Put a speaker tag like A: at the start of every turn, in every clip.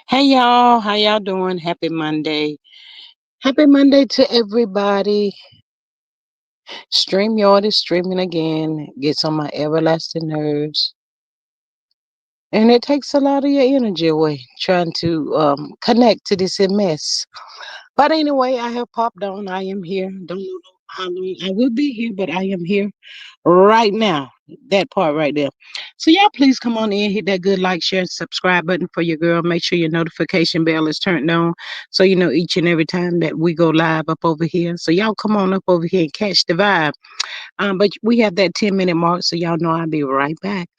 A: Hey y'all, how y'all doing? Happy Monday. Happy Monday to everybody. StreamYard is streaming again. Gets on my everlasting nerves. And it takes a lot of your energy away trying to connect to this mess. But anyway, I have popped on. I am here. Don't know how long I will be here, but I am here right now. That part right there. So y'all please come on in, hit that good like, share, and subscribe button for your girl. Make sure your notification bell is turned on so you know each and every time that we go live up over here. So y'all come on up over here and catch the vibe. But we have that 10-minute mark, so y'all know I'll be right back.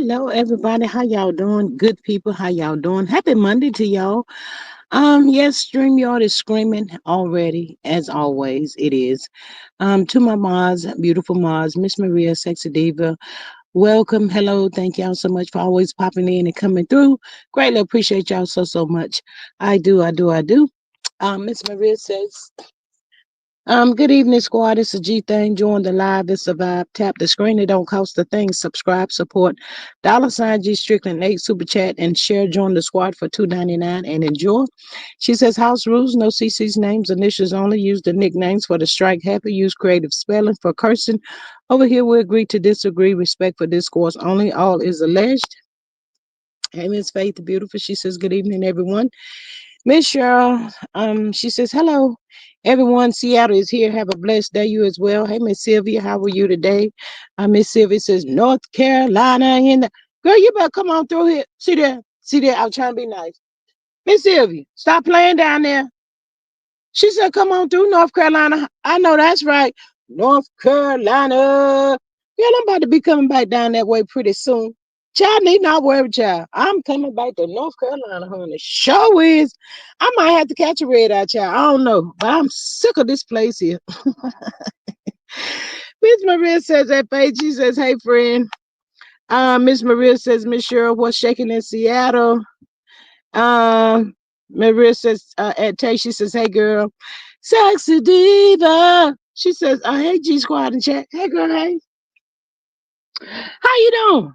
A: Hello, everybody. How y'all doing? Good people. How y'all doing? Happy Monday to y'all. Yes, StreamYard is screaming already, as always. It is. To my Maz, beautiful Maz, Miss Maria, Sexy Diva. Welcome. Hello. Thank y'all so much for always popping in and coming through. Greatly appreciate y'all so much. I do. Miss Maria says good evening, squad. It's a G thing. Join the live. It's a vibe. Tap the screen. It don't cost a thing. Subscribe, support. $ G Strickland 8 super chat and share. Join the squad for $2.99 and enjoy. She says house rules. No CC's names. Initials only. Use the nicknames for the strike happy. Use creative spelling for cursing. Over here we agree to disagree. Respect for discourse only. All is alleged. Hey, Miss Faith, beautiful. She says good evening, everyone. Miss Cheryl, she says, hello, everyone. Seattle is here. Have a blessed day. You as well. Hey, Miss Sylvia, how are you today? Miss Sylvia says, North Carolina in the girl, you better come on through here. See there? See there? I'm trying to be nice. Miss Sylvia, stop playing down there. She said, come on through North Carolina. I know that's right. North Carolina. Yeah, I'm about to be coming back down that way pretty soon. Child, need not worry, child. I'm coming back to North Carolina, honey. Sure is. I might have to catch a red eye, child. I don't know. But I'm sick of this place here. Miss Maria says that page. She says, hey, friend. Miss Maria says, Miss Cheryl, what's shaking in Seattle? Um, Maria says, at Tay, she says, hey, girl. Sexy diva. She says, hey, G Squad and chat. Hey, girl, hey. How you doing?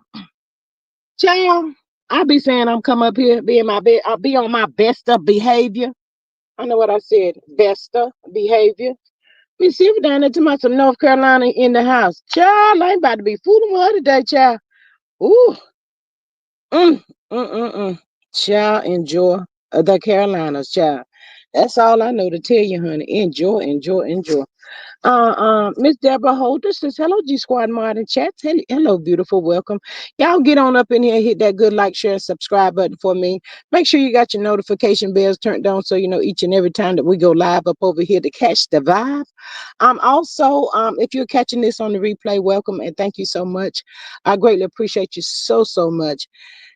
A: Child, I be saying I'm come up here, be in my bed. I'll be on my best of behavior. I know what I said. Best of behavior. We see if down there to my some North Carolina in the house. Child, I ain't about to be fooling with her today, child. Ooh. Mm, Child, enjoy the Carolinas, child. That's all I know to tell you, honey. Enjoy. Miss Deborah Holder says, hello, G Squad Modern Chats. Hello, beautiful. Welcome. Y'all get on up in here, hit that good like, share, and subscribe button for me. Make sure you got your notification bells turned on so you know each and every time that we go live up over here to catch the vibe. Also, if you're catching this on the replay, welcome and thank you so much. I greatly appreciate you so much.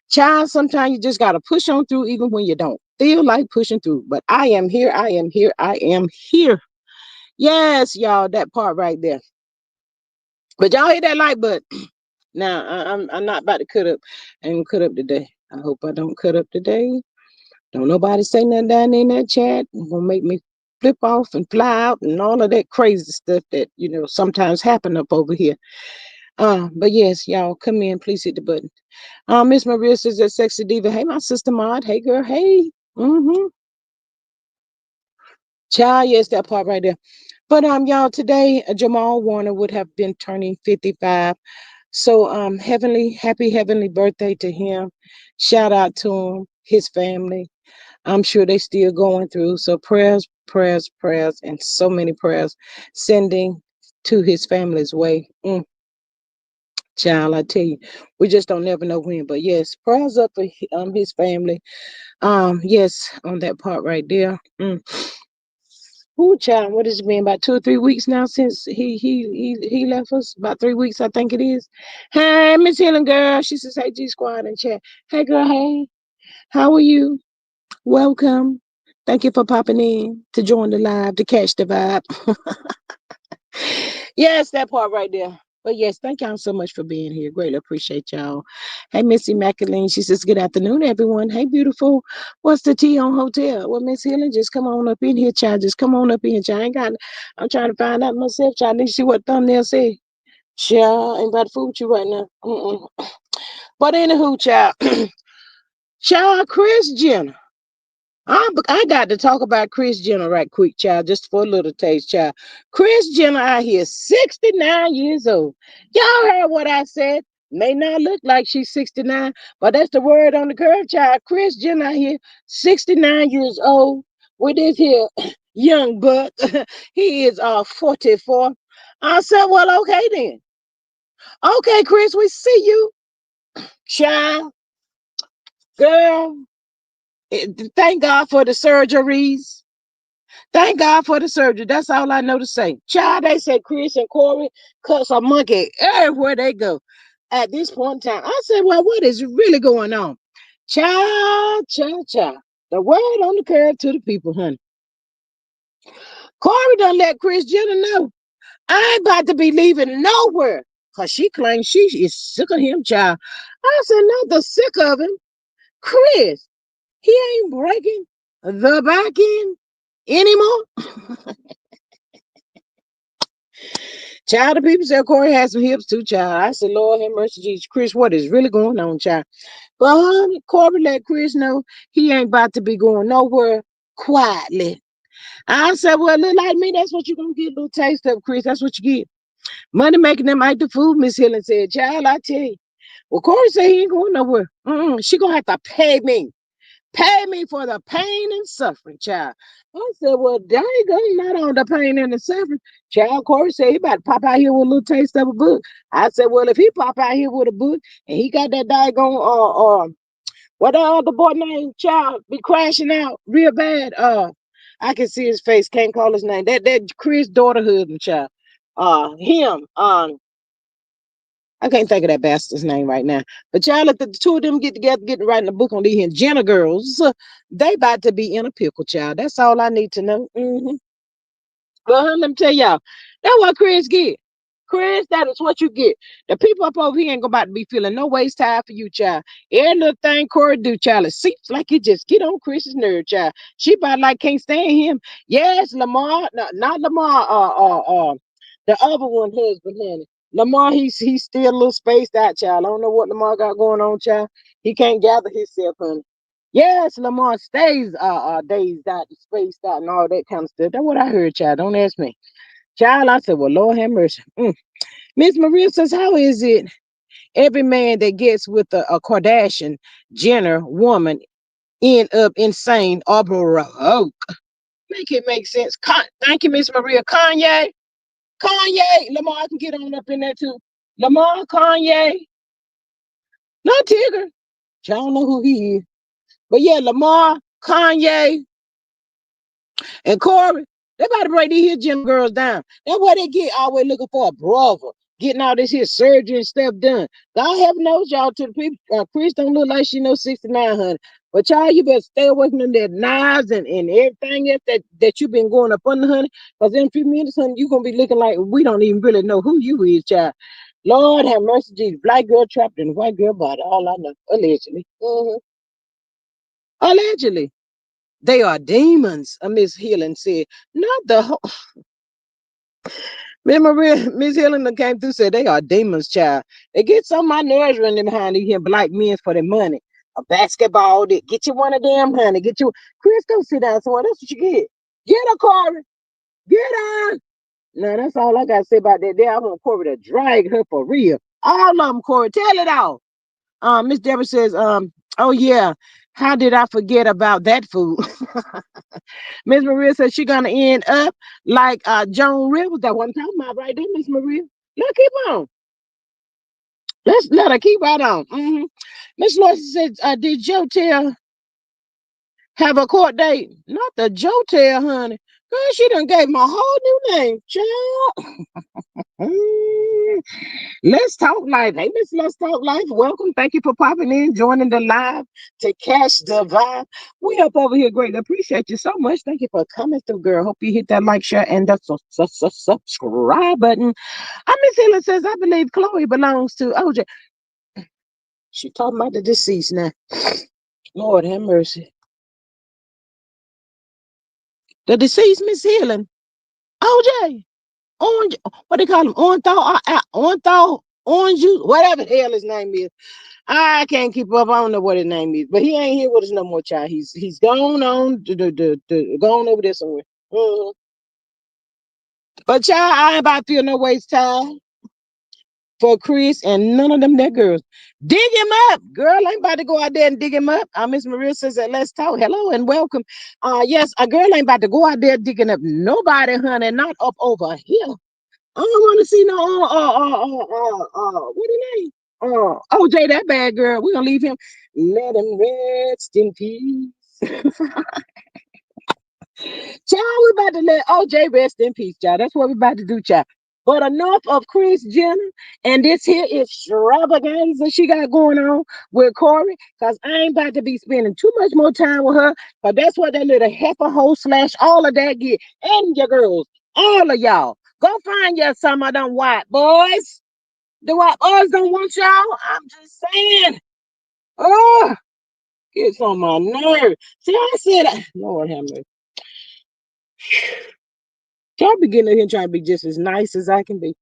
A: Child, sometimes you just gotta push on through even when you don't feel like pushing through. But I am here, I am here. Yes, y'all, that part right there. But y'all hit that like button. Now I'm not about to cut up. I ain't cut up today. I hope I don't cut up today. Don't nobody say nothing down in that chat. Gonna make me flip off and fly out and all of that crazy stuff that sometimes happen up over here. But yes, y'all come in, please hit the button. Miss Maria says that sexy diva. Hey, my sister Maud. Hey girl, hey. Child, yes, that part right there. But y'all, today Jamal Warner would have been turning 55. So happy heavenly birthday to him. Shout out to him, his family. I'm sure they still going through. So prayers, and so many prayers sending to his family's way. Child, I tell you, we just don't never know when. But yes, prayers up for his family. Yes, on that part right there. Ooh, child, what has it been? About 2 or 3 weeks now since he left us. About 3 weeks, I think it is. Hey, Miss Healing Girl. She says, hey, G Squad and chat. Hey, girl, hey. How are you? Welcome. Thank you for popping in to join the live to catch the vibe. Yes, that part right there. But yes, thank y'all so much for being here. Greatly appreciate y'all. Hey, Missy McAleen. She says, good afternoon, everyone. Hey, beautiful. What's the tea on hotel? Well, Miss Healing, just come on up in here, child. Just come on up in here, child. I'm trying to find out myself, child. I need to see what thumbnail say. Child, ain't about to fool with you right now. But anywho, child. Child, Kris Jenner. I got to talk about Kris Jenner right quick, child, just for a little taste, child. Kris Jenner out here, 69 years old. Y'all heard what I said. May not look like she's 69, but that's the word on the curve, child. Kris Jenner out here, 69 years old, with this here young buck. He is 44. I said, well, okay then. Okay, Kris, we see you, child, girl. Thank God for the surgeries. Thank God for the surgery. That's all I know to say. Child, they said Chris and Corey cuss a monkey everywhere they go. at this point in time. I said, well, what is really going on? Child, child, child. The word on the curve to the people, honey. Corey done let Kris Jenner know. I ain't about to be leaving nowhere. Cause she claims she is sick of him, child. I said, not the sick of him. Kris, he ain't breaking the back end anymore. Child, the people said Corey has some hips too, child. I said, Lord have mercy, Jesus. Kris, what is really going on, child? But honey, Corey let Kris know he ain't about to be going nowhere quietly. I said, well, look like me, that's what you're going to get a little taste of, Kris. That's what you get. Money making them like the food, Miss Helen said. Child, I tell you. Well, Corey said he ain't going nowhere. She going to have to pay me. Pay me for the pain and suffering, child. I said, well, there you go, not on the pain and the suffering. Child, Corey said he about to pop out here with a little taste of a book. I said, well, if he pop out here with a book and he got that daggone, what the other boy name, child, be crashing out real bad. I can see his face, can't call his name. That Kris daughter husband, child. Him, I can't think of that bastard's name right now. But y'all, if the two of them get together, getting writing a book on these Jenner girls, they about to be in a pickle, child. That's all I need to know. Well, let me tell y'all, that's what Kris get. Kris, that is what you get. The people up over here ain't gonna about to be feeling no waste time for you, child. Every little thing Corey do, child, it seems like you just get on Chris's nerve, child. She about like can't stand him. Yes, Lamar, no, not Lamar. The other one husband, honey. Lamar, he's still a little spaced out, child. I don't know what Lamar got going on, child. He can't gather himself, honey. Yes, Lamar stays dazed out, spaced out, and all that kind of stuff. That's what I heard, child. Don't ask me. Child, I said, well, Lord have mercy. Miss Maria says, how is it every man that gets with a Kardashian Jenner woman end up insane or broke? Make it make sense. Thank you, Miss Maria. Kanye, Lamar can get on up in there too. Lamar, Kanye, not Tigger. I don't know who he is. But yeah, Lamar, Kanye, and Corey, they about to break these here gym girls down. That's why they get always looking for a brother, getting all this here surgery and stuff done. God heaven knows y'all to the people. Kris don't look like she knows 6900. But y'all, you better stay away from them that knives and everything else that you've been going up under, honey. Because in a few minutes, honey, you're going to be looking like we don't even really know who you is, child. Lord have mercy, Jesus. Black girl trapped in a white girl body. All I know. Allegedly. Allegedly. They are demons, Miss Healing said. Not the whole. Miss Healing came through said they are demons, child. They get some of my nerves running behind these here black men for their money. A basketball, they get you one of them, honey. Get you. Kris, go sit down somewhere. That's what you get. Get her, Corey. Get her. Now, that's all I got to say about that. There, I want Corey to drag her for real. All of them, Corey. Tell it all. Miss Deborah says, oh yeah, how did I forget about that food? Miss Maria says she gonna end up like Joan Rivers. That one talking about right there, Miss Maria. Let's keep on. Let's let her keep right on. Miss Lois said, did Joe tell have a court date? Not the Joe tell, honey. Girl, she done gave him a whole new name, child. Let's talk live. Hey, Miss Let's Talk Live. Welcome. Thank you for popping in, joining the live to catch the vibe. We up over here. Greatly appreciate you so much. Thank you for coming through, girl. Hope you hit that like, share, and the subscribe button. Miss Helen says, I believe Chloe belongs to OJ. She talking about the deceased now. Lord have mercy. The deceased Miss Helen. OJ. Orange, what they call him? Orange juice, whatever the hell his name is. I can't keep up. I don't know what his name is, but he ain't here with us no more, child. He's gone on gone over there somewhere. But child, I ain't about to feel no waste time for Kris and none of them that girls. Dig him up, girl. I ain't about to go out there and dig him up. Miss Maria says that let's talk. Hello and welcome. Yes, a girl ain't about to go out there digging up nobody, honey. Not up over here. I don't want to see no what his name? OJ, that bad girl. We're gonna leave him. Let him rest in peace. Child, we about to let OJ rest in peace, child. That's what we about to do, child. But enough of Kris Jenner and this here extravaganza she got going on with Corey, because I ain't about to be spending too much more time with her, because that's what that little heifer hoe slash all of that get. And your girls, all of y'all, go find you some of them white boys. The white boys don't want y'all. I'm just saying. Oh, gets on my nerve. See, I said, Lord have mercy. Y'all be getting in here trying to be just as nice as I can be.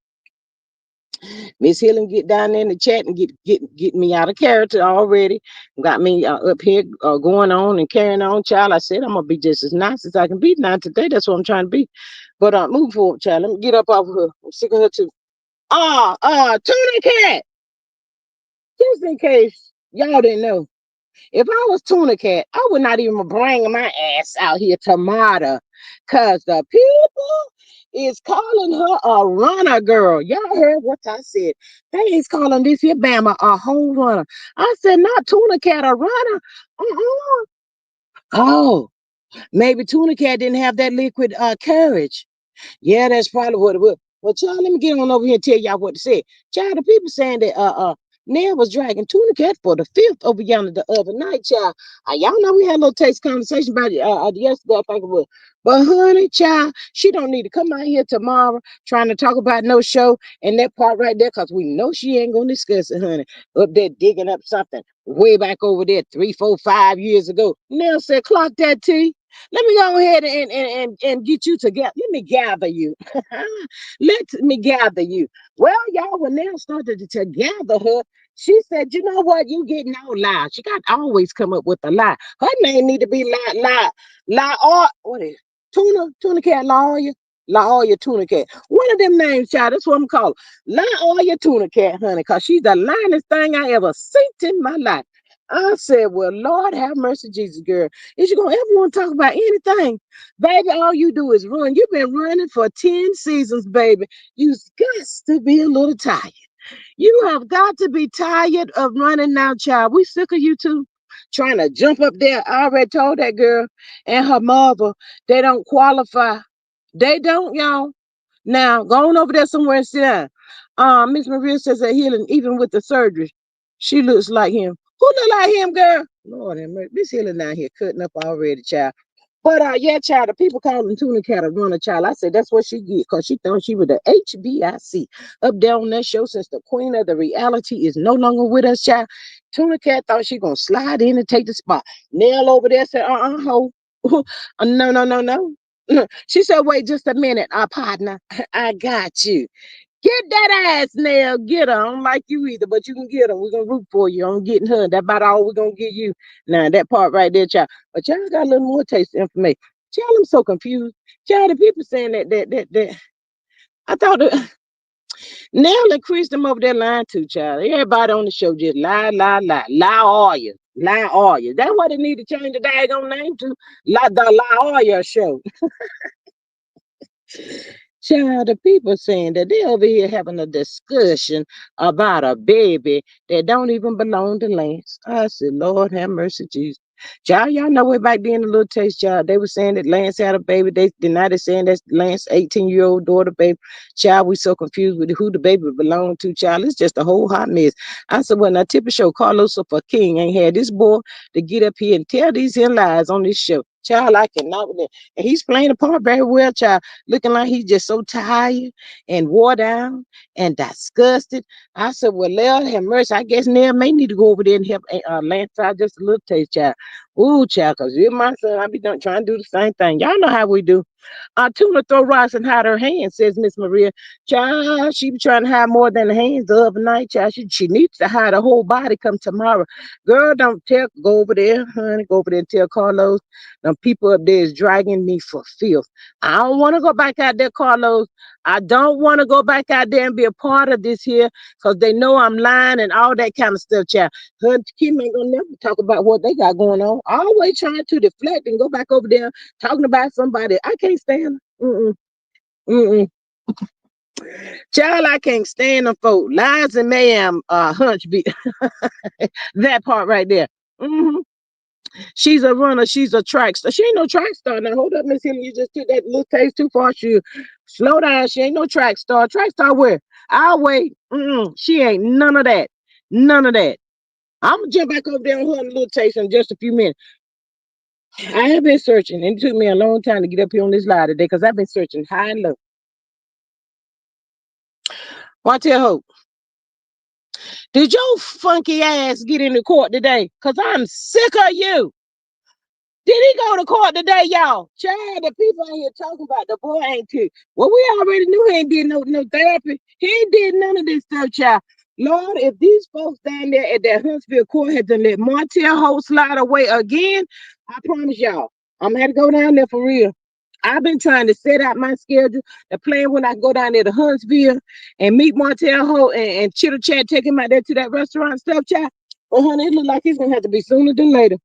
A: Miss Helen get down there in the chat and get me out of character already. Got me up here going on and carrying on, child. I said I'm gonna be just as nice as I can be now today. That's what I'm trying to be. But move forward, child. Let me get up off of her. I'm sick of her too. Tuna Cat. Just in case y'all didn't know, if I was Tuna Cat, I would not even bring my ass out here tomorrow, cause the people is calling her a runner girl. Y'all heard what I said. They is calling this here Bama a whole runner. I said, not Tuna Cat a runner. Uh-uh. Oh, maybe Tuna Cat didn't have that liquid courage. Yeah, that's probably what it was. Well, child, let me get on over here and tell y'all what to say. Child, the people saying that Nell was dragging Tuna Cat for the fifth over yonder the other night, child. Y'all know we had a little taste conversation about it yesterday, I think it was. But honey, child, she don't need to come out here tomorrow trying to talk about no show and that part right there, because we know she ain't gonna discuss it, honey. Up there digging up something way back over there 3, 4, 5 years ago. Nell said, clock that T. Let me go ahead and get you together. Let me gather you. Let me gather you. Well, y'all, when they started to gather her, she said, you know what? You getting all loud. She got to always come up with a lie. Her name need to be lie, or what is Tuna Cat, Lawyer? Lawyer Tuna Cat. One of them names, child. That's what I'm calling. Lawyer Tuna Cat, honey, because she's the linest thing I ever seen in my life. I said, well, Lord have mercy, Jesus, girl. Is you gonna ever want to talk about anything? Baby, all you do is run. You've been running for 10 seasons, baby. You've got to be a little tired. You have got to be tired of running now, child. We sick of you too. Trying to jump up there. I already told that girl and her mother they don't qualify. They don't, y'all. Now, go on over there somewhere and sit down. Miss Maria says that healing, even with the surgery, she looks like him. Who look like him, girl? Lord have mercy. Miss Healing down here cutting up already, child. But yeah, child, the people calling Tuna Cat a runner, child. I said that's what she get, because she thought she was the HBIC up there on that show since the queen of the reality is no longer with us, child. Tuna Cat thought she gonna slide in and take the spot. Nell over there said, ho. No, no, no, no. She said, wait just a minute, our partner. I got you. Get that ass, Nell. Get her. I don't like you either, but you can get her. We're going to root for you on getting her. That's about all we're going to give you. Now, that part right there, child. But y'all got a little more taste of information. Child, I'm so confused. Child, the people saying that. I thought that Nell and Chris them over there lying too, child. Everybody on the show just lie, lie, lie. Lie all you. Lie all you. That's what they need to change the daggone name to. The Lie all you show. Child, the people saying that they over here having a discussion about a baby that don't even belong to Lance. I said, Lord have mercy, Jesus. Child, y'all know way back then, the little taste, child, they were saying that Lance had a baby. They now they're saying that's Lance's 18-year-old daughter, baby. Child, we so confused with who the baby belonged to, child. It's just a whole hot mess. I said, well, now, typical show, Carlos of a King ain't had this boy to get up here and tell these here lies on this show. Child, I cannot with that. And he's playing the part very well, child, looking like he's just so tired and wore down and disgusted. I said, well, Lord have mercy. I guess Nell may need to go over there and help Lance out just a little taste, child. Ooh, child, because you're my son. I be trying to do the same thing. Y'all know how we do. Tuna throw rocks and hide her hands, says Miss Maria. Child, she be trying to hide more than the hands the other night, child. She needs to hide her whole body come tomorrow. Girl, don't tell, go over there, honey. Go over there and tell Carlos. Them people up there is dragging me for filth. I don't want to go back out there, Carlos. I don't want to go back out there and be a part of this here, because they know I'm lying and all that kind of stuff, child. Her and Kim ain't gonna never talk about what they got going on. Always trying to deflect and go back over there talking about somebody. I can't stand her. Mm-mm. Child, I can't stand them folk. Lies and mayhem, hunch be that part right there. Mm-hmm. She's a runner. She's a track star. She ain't no track star. Now hold up, Miss Him. You just took that little taste too far. She slow down. She ain't no track star. Track star where? I'll wait. She ain't none of that. None of that. I'm gonna jump back over there on her in a little taste in just a few minutes. I have been searching, and it took me a long time to get up here on this line today because I've been searching high and low. Martell Holt, did your funky ass get into court today? Because I'm sick of you. Did he go to court today, y'all? Child, the people out here talking about the boy ain't too. Well, we already knew he ain't did no therapy. He ain't did none of this stuff, child. Lord, if these folks down there at that Huntsville court had to let Martell Holt slide away again, I promise y'all, I'm gonna have to go down there for real. I've been trying to set out my schedule, the plan when I go down there to Huntsville and meet Martell Holt and chitter chat, take him out there to that restaurant stuff, child. But honey, it look like he's gonna have to be sooner than later.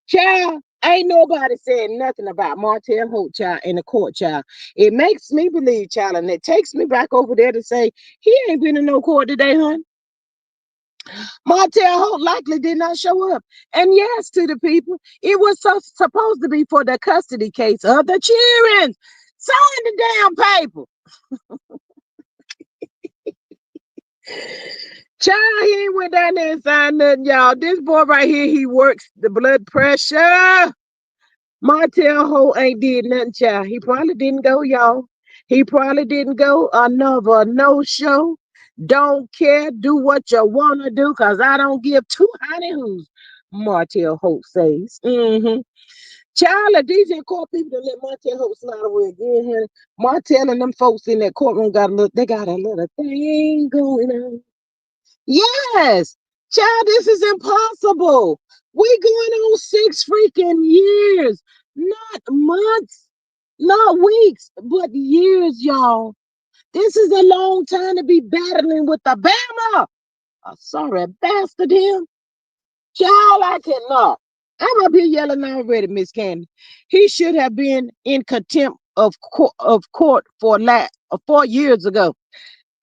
A: Child, ain't nobody saying nothing about Martell Holt, child, in the court, child. It makes me believe, child, and it takes me back over there to say, he ain't been in no court today, hon. Martell Holt likely did not show up. And yes, to the people, it was supposed to be for the custody case of the children. Sign the damn paper. Child, he ain't went down there and signed nothing, y'all. This boy right here, he works the blood pressure. Martell Holt ain't did nothing, child. He probably didn't go, y'all. He probably didn't go. Another no show. Don't care. Do what you want to do because I don't give two honey who's Martell Holt says. Child, if these in court people to let Martell Holt slide away again, honey. Martell and them folks in that courtroom they got a little thing going on. Yes, child, this is impossible. We going on 6 freaking years, not months, not weeks, but years, y'all. This is a long time to be battling with the Bama. Sorry, bastard him. Child, I cannot. I'm up here yelling already, Miss Candy. He should have been in contempt of court for 4 years ago.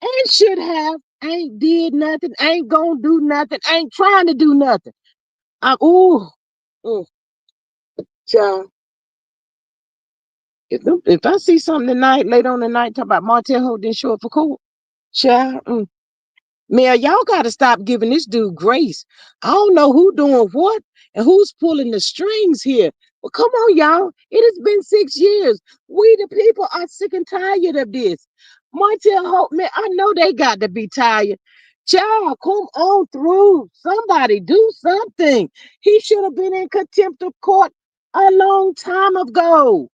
A: And should have, ain't did nothing, ain't gonna do nothing, ain't trying to do nothing. Ooh, mm, child. If I see something tonight, late on the night, talk about Martell Holt didn't show up for court, child. Man, y'all got to stop giving this dude grace. I don't know who doing what and who's pulling the strings here. Well, come on, y'all. It has been 6 years. We, the people, are sick and tired of this. Martell Holt, man, I know they got to be tired. Child, come on through. Somebody do something. He should have been in contempt of court a long time ago.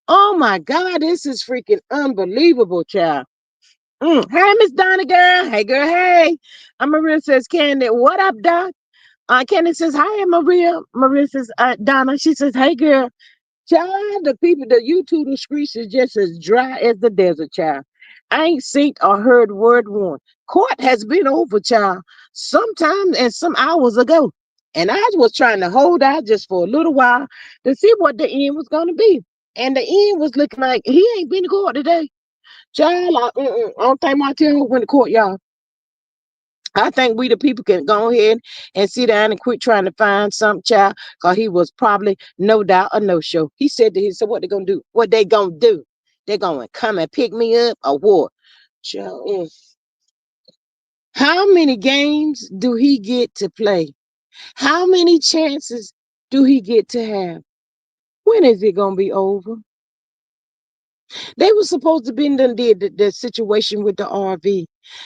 A: Oh my God, this is freaking unbelievable, child. Hey, Miss Donna girl. Hey, girl. Hey. Maria says, Candy, what up, Doc? Candy says, hi, Maria. Maria says, Donna. She says, hey, girl. Child, the people, the YouTube the streets is just as dry as the desert, child. I ain't seen or heard word one. Court has been over, child, sometime and some hours ago. And I was trying to hold out just for a little while to see what the end was going to be. And the end was looking like he ain't been to court today. Child, I don't think Martell went to court, y'all. I think we the people can go ahead and sit down and quit trying to find some child because he was probably no doubt a no-show. He said to himself, what they gonna do? What they gonna do? They gonna come and pick me up or what? Child, how many games do he get to play? How many chances do he get to have? When is it gonna be over? They were supposed to be done did the situation with the RV.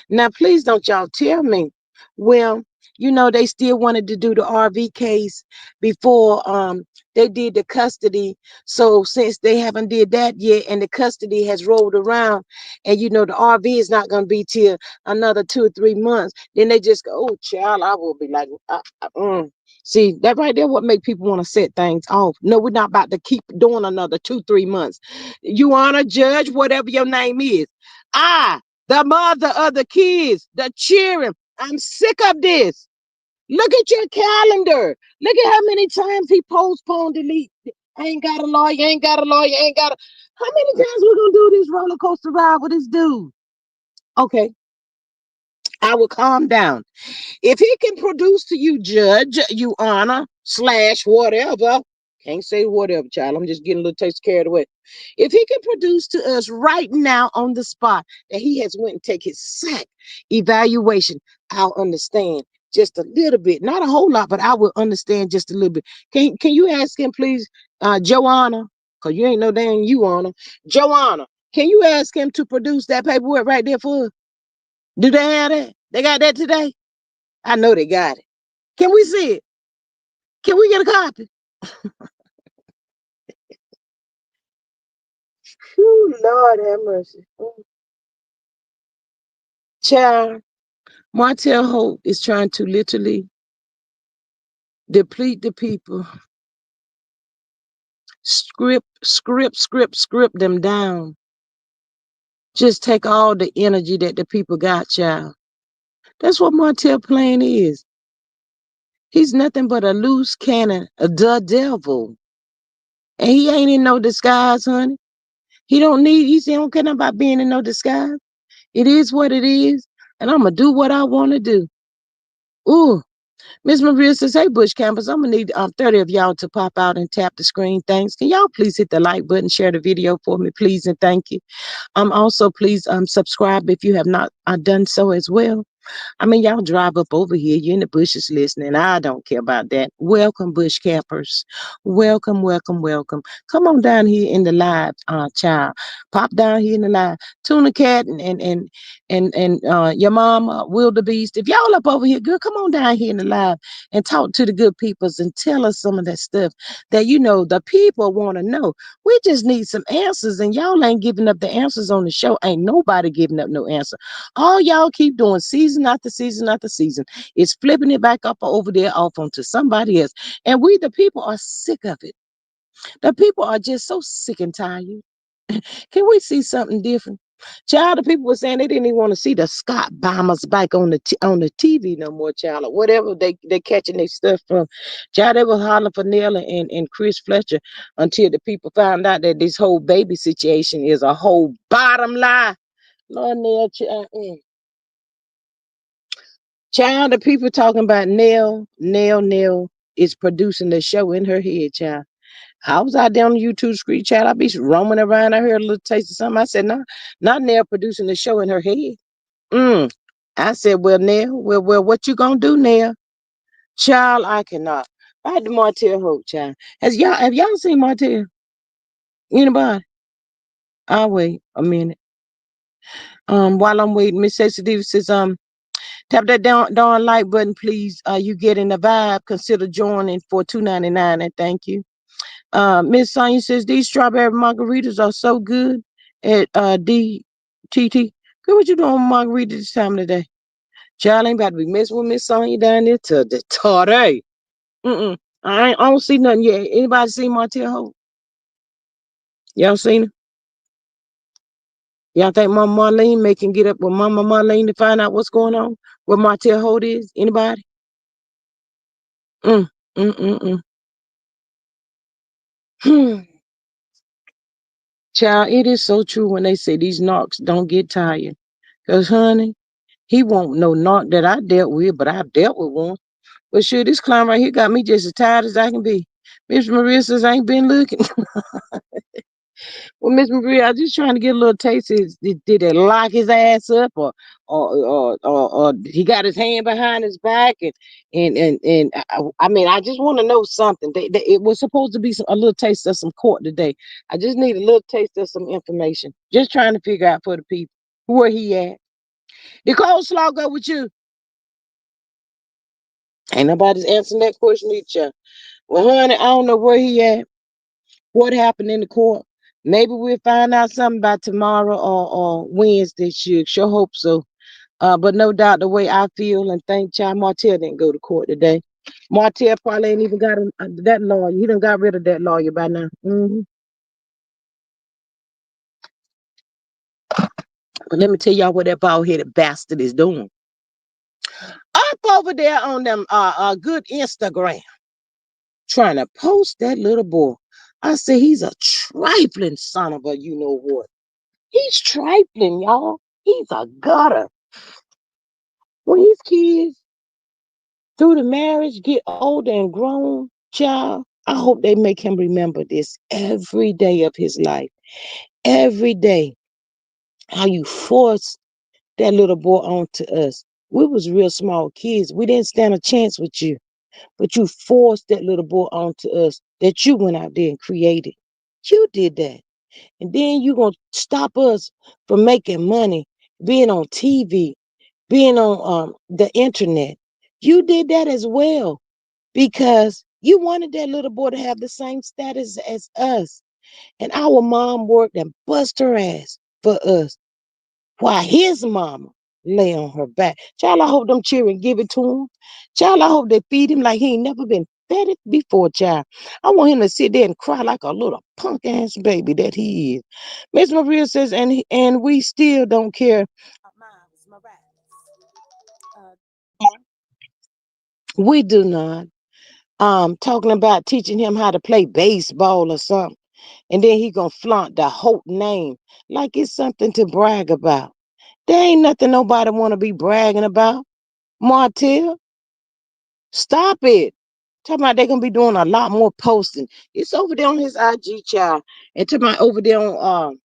A: Now, please don't y'all tell me. Well, they still wanted to do the RV case before they did the custody. So since they haven't did that yet and the custody has rolled around and the RV is not gonna be till another 2 or 3 months, then they just go, oh child, I will be like See, that right there what make people want to set things off. No, we're not about to keep doing another 2 3 months. You honor judge, whatever your name is. I, the mother of the kids, the children, I'm sick of this. Look at your calendar. Look at how many times he postponed delete. Ain't got a lawyer, ain't got a lawyer, ain't got a. How many times we gonna do this roller coaster ride with this dude? Okay. I would calm down. If he can produce to you, judge, you honor, slash, whatever, can't say whatever, child. I'm just getting a little taste carried away. If he can produce to us right now on the spot that he has went and take his sack evaluation, I'll understand just a little bit. Not a whole lot, but I will understand just a little bit. Can you ask him, please, Joanna? Because you ain't no damn you honor. Joanna, can you ask him to produce that paperwork right there for us? Do they have that? They got that today? I know they got it. Can we see it? Can we get a copy? Whew, Lord have mercy. Child, Martell Holt is trying to literally deplete the people, script them down. Just take all the energy that the people got, child. That's what Martell plan is. He's nothing but a loose cannon, the devil. And he ain't in no disguise, honey. He don't care about being in no disguise. It is what it is, and I'm gonna do what I want to do. Ooh, Miss Maria says, "Hey, Bush Campers, I'm gonna need 30 of y'all to pop out and tap the screen. Thanks. Can y'all please hit the like button, share the video for me, please, and thank you. Also please subscribe if you have not done so as well. I mean, y'all drive up over here. You're in the bushes listening. I don't care about that. Welcome, bush campers. Welcome, welcome, welcome. Come on down here in the live, child. Pop down here in the live. Tuna Cat and your mom, Wildebeest. If y'all up over here, girl, come on down here in the live and talk to the good peoples and tell us some of that stuff that the people want to know. We just need some answers, and y'all ain't giving up the answers on the show. Ain't nobody giving up no answer. All y'all keep doing season after season after season is flipping it back up over there off onto somebody else. And we, the people, are sick of it. The people are just so sick and tired. Can we see something different? Child, the people were saying they didn't even want to see the Scott bombers back on the TV no more, child, or whatever they catching their stuff from. Child, they were hollering for Neil and Chris Fletcher until the people found out that this whole baby situation is a whole bottom lie. Lord, Neil, child, the people talking about Nell is producing the show in her head, child. I was out there on the YouTube screen, child. I be roaming around. I heard a little taste of something. I said, no, not Nell producing the show in her head. Mm. I said, well, Nell, well, what you gonna do, Nell? Child, I cannot. I had the Martell Holt, child. Have y'all seen Martell? Anybody? I'll wait a minute. While I'm waiting, Miss Sexy Diva says, tap that darn like button, please. You getting the vibe? Consider joining for $2.99, and thank you. Miss Sonya says these strawberry margaritas are so good at DTT. Girl, what you doing with margarita this time of the day? Child ain't about to be messing with Miss Sonya down there till the today. Mm-mm. I don't see nothing yet. Anybody see Martell Holt? Y'all seen her? Y'all think Mama Marlene may can get up with Mama Marlene to find out what's going on? Where Martell Holt is? Anybody? Mm, mm, mm, mm. Child, it is so true when they say these knocks don't get tired. Because, honey, he won't no knock that I dealt with, but I've dealt with one. But sure, this clown right here got me just as tired as I can be. Miss Maria says I ain't been looking. Well, Miss Maria, I was just trying to get a little taste. Did it lock his ass up, or he got his hand behind his back, and I mean, I just want to know something. It was supposed to be a little taste of some court today. I just need a little taste of some information. Just trying to figure out for the people where he at. The coleslaw go with you. Ain't nobody's answering that question each other. Well, honey, I don't know where he at. What happened in the court? Maybe we'll find out something by tomorrow or Wednesday. Sure hope so. But no doubt the way I feel and think Child Martell didn't go to court today. Martell probably ain't even got that lawyer. He done got rid of that lawyer by now. But let me tell y'all what that bald headed bastard is doing. Up over there on them good Instagram, trying to post that little boy. I say he's a trifling son of a you know what. He's trifling, y'all. He's a gutter. When his kids through the marriage get older and grown, child, I hope they make him remember this every day of his life. Every day, how you forced that little boy onto us. We was real small kids. We didn't stand a chance with you, but you forced that little boy onto us that you went out there and created. You did that. And then you gonna stop us from making money, being on TV, being on the internet. You did that as well because you wanted that little boy to have the same status as us. And our mom worked and bust her ass for us while his mama lay on her back. Child, I hope them children give it to him. Child, I hope they feed him like he ain't never been fed it before, child. I want him to sit there and cry like a little punk ass baby that he is. Miss Maria says, and we still don't care. We do not. Talking about teaching him how to play baseball or something. And then he gonna flaunt the Holt name like it's something to brag about. There ain't nothing nobody wanna be bragging about. Martell, stop it. Talking about they gonna be doing a lot more posting. It's over there on his IG, child. And talking about over there on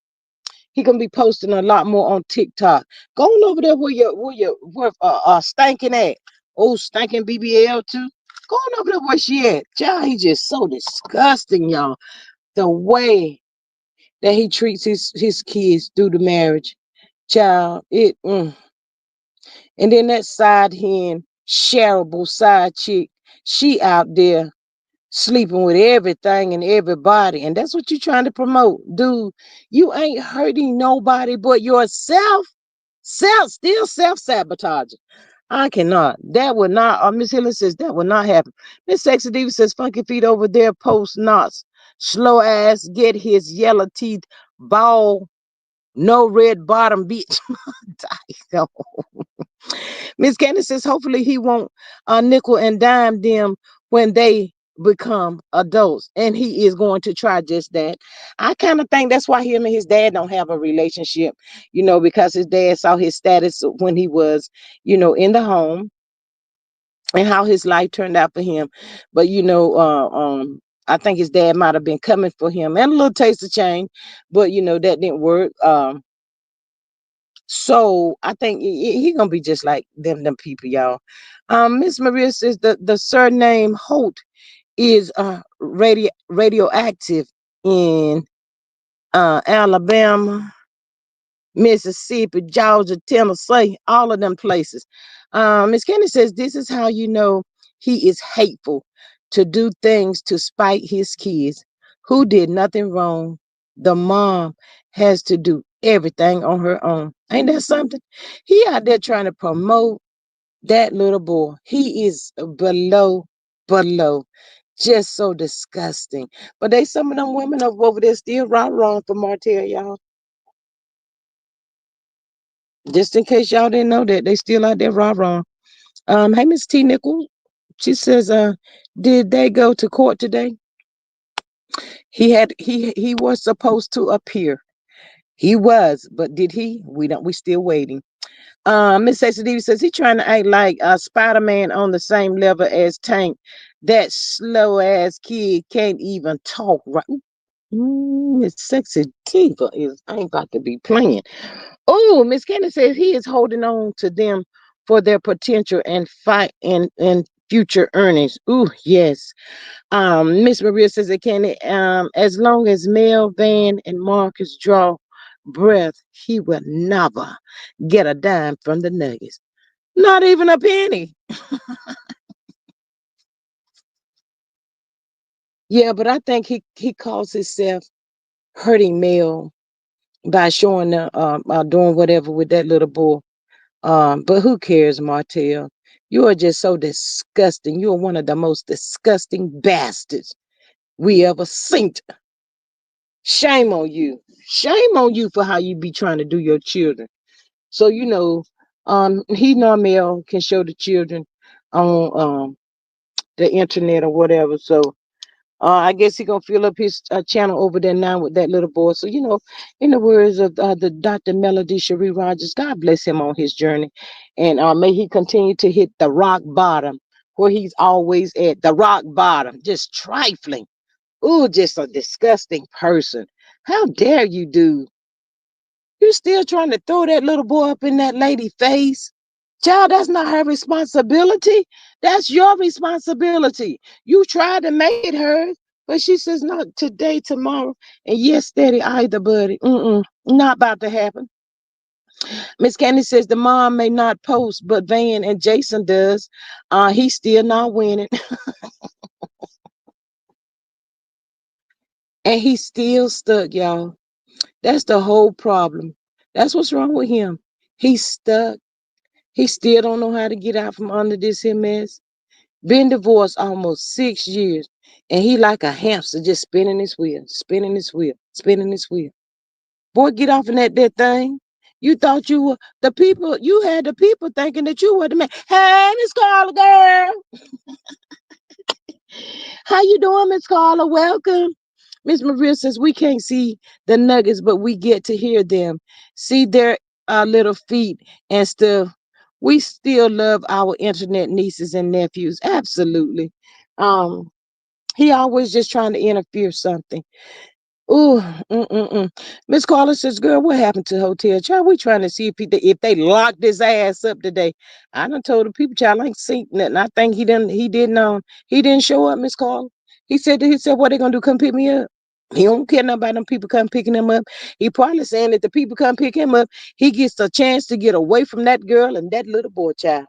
A: he gonna be posting a lot more on TikTok. Go on over there where stinking at. Oh, stinking BBL too. Go on over there where she at. Child, he just so disgusting, y'all. The way that he treats his kids through the marriage. Child, and then that side hen, shareable side chick, she out there sleeping with everything and everybody. And that's what you're trying to promote. Dude, you ain't hurting nobody but yourself. Still self-sabotaging. I cannot. That would not, Miss Helen says that would not happen. Miss Sexy Diva says funky feet over there post knots. Slow ass get his yellow teeth ball, no red bottom bitch. Miss Candace says hopefully he won't nickel and dime them when they become adults, and he is going to try just that. I kind of think that's why him and his dad don't have a relationship, because his dad saw his status when he was, in the home, and how his life turned out for him. But I think his dad might have been coming for him and a little taste of change, but that didn't work. So I think he gonna be just like them people, y'all. Miss Maria says the surname Holt is radioactive in Alabama, Mississippi, Georgia, Tennessee, all of them places. Miss Kenny says this is how you know he is hateful to do things to spite his kids who did nothing wrong. The mom has to do everything on her own. Ain't that something? He out there trying to promote that little boy. He is below. Just so disgusting. But they some of them women over there still right wrong for Martell, y'all. Just in case y'all didn't know that, they still out there rah-rah. Hey, Miss T. Nickel. She says, did they go to court today? He was supposed to appear. He was, but did he? We still waiting. Miss Sexy says he trying to act like Spider-Man on the same level as Tank. That slow ass kid can't even talk right. Miss Sexy Diva is ain't got to be playing. Oh, Miss Candy says he is holding on to them for their potential and fight and future earnings. Ooh, yes. Miss Maria says it can as long as Mel, Van, and Marcus draw breath, he will never get a dime from the Nuggets. Not even a penny. Yeah, but I think he calls himself hurting Mel by showing doing whatever with that little boy. But who cares, Martell? You are just so disgusting. You are one of the most disgusting bastards we ever seen. Shame on you. Shame on you for how you be trying to do your children. So he normal can show the children on the internet or whatever. So I guess he gonna fill up his channel over there now with that little boy. So in the words of the Dr. Melody Cherie Rogers, God bless him on his journey, and may he continue to hit the rock bottom where he's always at, the rock bottom, just trifling. Ooh, just a disgusting person. How dare you, dude? You still trying to throw that little boy up in that lady face? Child, that's not her responsibility. That's your responsibility. You tried to make it hers, but she says not today, tomorrow, and yes, steady either, buddy. Not about to happen. Miss Candy says the mom may not post, but Van and Jason does. He's still not winning, and he's still stuck, y'all. That's the whole problem. That's what's wrong with him. He's stuck. He still don't know how to get out from under this here mess. Been divorced almost 6 years, and he like a hamster just spinning his wheel, spinning his wheel, spinning his wheel. Boy, get off in that thing. You thought you were the people. You had the people thinking that you were the man. Hey, Miss Carla, girl, how you doing, Miss Carla? Welcome. Miss Maria says we can't see the nuggets, but we get to hear them, see their little feet and stuff. We still love our internet nieces and nephews. Absolutely. Um, he always just trying to interfere something. Ooh, Miss Carla says, "Girl, what happened to Hotel Child? We trying to see if they locked his ass up today." I done told the people, child, I ain't seen nothing. I think he didn't show up, Miss Carla. He said, what they gonna do? Come pick me up? He don't care nothing about them people come picking him up. He probably saying that the people come pick him up, he gets a chance to get away from that girl and that little boy child.